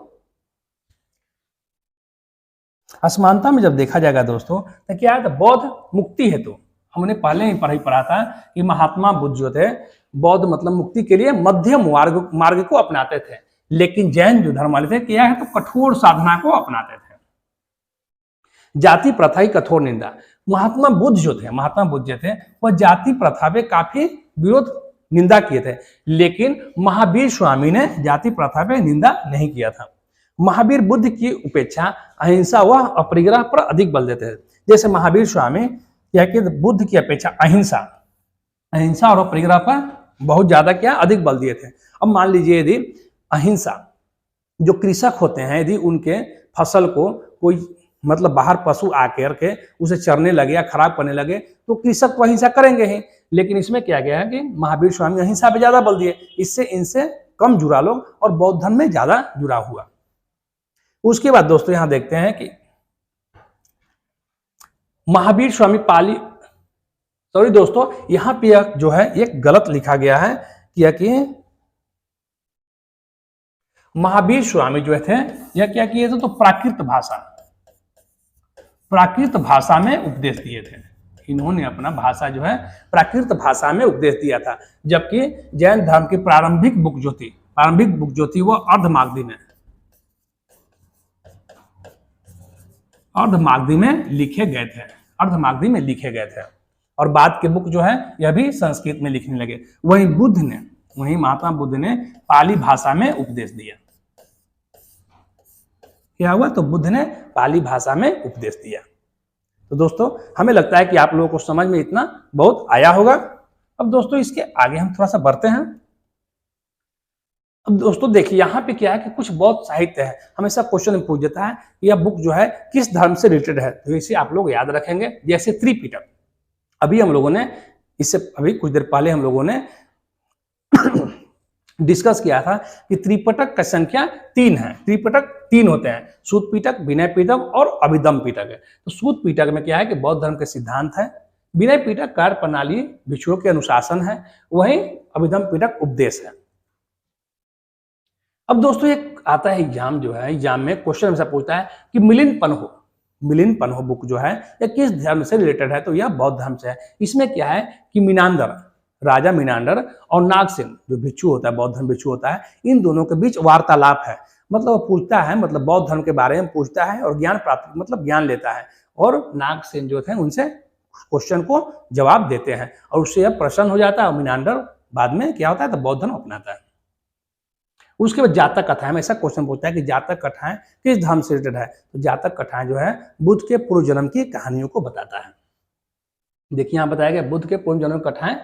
असमानता में जब देखा जाएगा दोस्तों, तो क्या है, तो बौद्ध मुक्ति हेतु, हमने पहले ही पढ़ा था कि महात्मा बुद्ध जो थे, बौद्ध मतलब मुक्ति के लिए मध्यम मार्ग को अपनाते थे। लेकिन जैन जो धर्म वाले थे क्या है, तो कठोर साधना को अपनाते थे। जाति प्रथा की कठोर निंदा। महात्मा बुद्ध जो थे वह जाति प्रथा पे काफी विरोध निंदा किए थे, लेकिन महावीर स्वामी ने जाति प्रथा पे निंदा नहीं किया था। महावीर बुद्ध की उपेक्षा अहिंसा व अपरिग्रह पर अधिक बल देते थे। जैसे महावीर स्वामी क्या कि बुद्ध की अपेक्षा अहिंसा और अपरिग्रह पर बहुत ज्यादा क्या अधिक बल दिए थे। अब मान लीजिए यदि अहिंसा, जो कृषक होते हैं, यदि उनके फसल को कोई मतलब बाहर पशु आकर के उसे चरने लगे या खराब करने लगे, तो कृषक को अहिंसा करेंगे ही। लेकिन इसमें क्या गया है कि महावीर स्वामी अहिंसा पे ज्यादा बल दिए, इससे इनसे कम जुड़ा लोग और बौद्ध धर्म में ज्यादा जुड़ा हुआ। उसके बाद दोस्तों यहां देखते हैं कि महावीर स्वामी दोस्तों यहां पे जो है एक गलत लिखा गया है कि महावीर स्वामी जो थे यह क्या किए थे, तो प्राकृत भाषा में उपदेश दिए थे। इन्होंने अपना भाषा जो है प्राकृत भाषा में उपदेश दिया था। जबकि जैन धर्म की प्रारंभिक बुक जो थी वो अर्धमागधी में लिखे गए थे। और बाद के बुक जो है यह भी संस्कृत में लिखने लगे। वहीं महात्मा बुद्ध ने पाली भाषा में उपदेश दिया। क्या हुआ, तो बुद्ध ने पाली भाषा में उपदेश दिया। तो दोस्तों हमें लगता है कि आप लोगों को समझ में इतना बहुत आया होगा। अब दोस्तों इसके आगे हम थोड़ा सा बढ़ते हैं। अब दोस्तों देखिए यहाँ पे क्या है कि कुछ बौद्ध साहित्य है, हमेशा क्वेश्चन पूछ देता है यह बुक जो है किस धर्म से रिलेटेड है, तो इसे आप लोग याद रखेंगे। जैसे त्रिपिटक, अभी हम लोगों ने अभी कुछ देर पहले हम लोगों ने डिस्कस किया था कि त्रिपिटक का संख्या 3 है। त्रिपिटक 3 होते हैं, सूत पिटक, विनय पिटक और अभिधम पिटक है। तो सूत पिटक में क्या है कि बौद्ध धर्म के सिद्धांत है, विनय पिटक कार्य प्रणाली भिक्षुओं के अनुशासन है, वही अभिधम पिटक उपदेश है। अब दोस्तों एक आता है एग्जाम में क्वेश्चन हमसे पूछता है कि मिलिन पन्हो बुक जो है यह किस धर्म से रिलेटेड है, तो यह बौद्ध धर्म से है। इसमें क्या है कि राजा मीनांडर और नागसेन जो भिक्षु होता है, बौद्ध धर्म भिक्षु होता है, इन दोनों के बीच वार्तालाप है। मतलब वो पूछता है, मतलब बौद्ध धर्म के बारे में पूछता है और ज्ञान प्राप्त मतलब ज्ञान लेता है, और नागसेन जो थे उनसे क्वेश्चन को जवाब देते हैं और उससे यह प्रसन्न हो जाता है और मीनांडर बाद में क्या होता है, तो बौद्ध धर्म अपनाता है। उसके बाद जातक कथाएं में ऐसा क्वेश्चन पूछता है कि जातक कथाएं किस धर्म से रिलेटेड है, तो जातक कथाएं जो है बुद्ध के पूर्व जन्म की कहानियों को बताता है। देखिए यहाँ बताया गया बुद्ध के पूर्व जन्म कथाएं,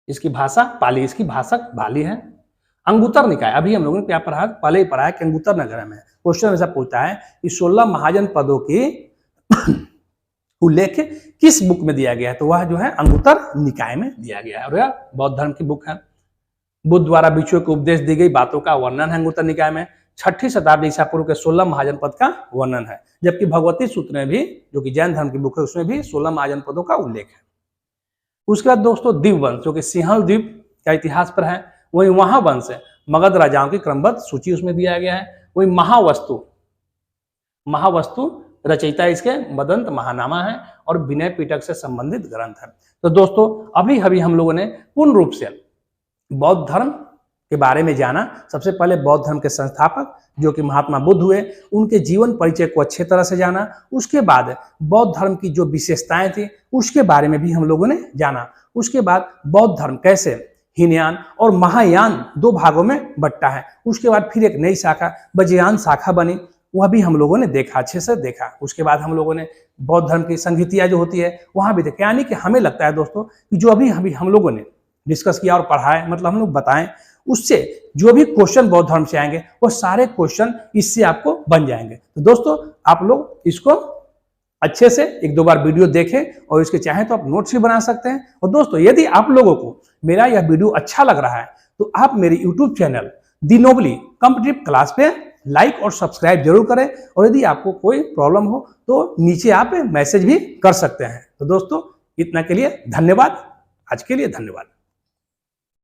इसकी भाषा पाली, इसकी भाषक बाली है। अंगुत्तर निकाय, अभी हम लोगों ने क्या पढ़ा, पहले ही पढ़ा है कि अंगुत्तर नगर में क्वेश्चन ऐसा पूछता है कि 16 महाजन पदों की उल्लेख किस बुक में दिया गया है, तो वह जो है अंगुत्तर निकाय में दिया गया है और यह बौद्ध धर्म की बुक है। बुद्ध द्वारा भिक्षुओं को उपदेश दी गई बातों का वर्णन है अंगुत्तर निकाय में। 6ठी शताब्दी ईसा पूर्व के 16 महाजन पद का वर्णन है, जबकि भगवती सूत्र में भी, जो कि जैन धर्म की बुक है, उसमें भी 16 महाजन पदों का उल्लेख है। उसके बाद दोस्तों द्वीप वंश, जो कि सिंहल द्वीप का इतिहास पर है, वहीं महावंश मगध राजाओं की क्रमबद्ध सूची उसमें दिया गया है। वही महावस्तु रचयिता इसके मदंत महानामा है और विनय पिटक से संबंधित ग्रंथ है। तो दोस्तों अभी अभी हम लोगों ने पूर्ण रूप से बौद्ध धर्म के बारे में जाना। सबसे पहले बौद्ध धर्म के संस्थापक जो कि महात्मा बुद्ध हुए, उनके जीवन परिचय को अच्छे तरह से जाना। उसके बाद बौद्ध धर्म की जो विशेषताएं थी उसके बारे में भी हम लोगों ने जाना। उसके बाद बौद्ध धर्म कैसे हीनयान और महायान दो भागों में बंटा है। उसके बाद फिर एक नई शाखा वज्रयान शाखा बनी, वह भी हम लोगों ने देखा, अच्छे से देखा। उसके बाद हम लोगों ने बौद्ध धर्म की संहितियां जो होती है वहां भी देखा। यानी कि हमें लगता है दोस्तों कि जो अभी हम लोगों ने डिस्कस किया और पढ़ा है, मतलब हम लोग बताएं, उससे जो भी क्वेश्चन बौद्ध धर्म से आएंगे वो सारे क्वेश्चन इससे आपको बन जाएंगे। तो दोस्तों आप लोग इसको अच्छे से एक दो बार वीडियो देखें और इसके चाहें तो आप नोट्स भी बना सकते हैं। और दोस्तों यदि आप लोगों को मेरा यह वीडियो अच्छा लग रहा है तो आप मेरे यूट्यूब चैनल दी नोबली कॉम्पिटिटिव क्लास पे लाइक और सब्सक्राइब जरूर करें। और यदि आपको कोई प्रॉब्लम हो तो नीचे आप मैसेज भी कर सकते हैं। तो दोस्तों इतना के लिए धन्यवाद, आज के लिए धन्यवाद।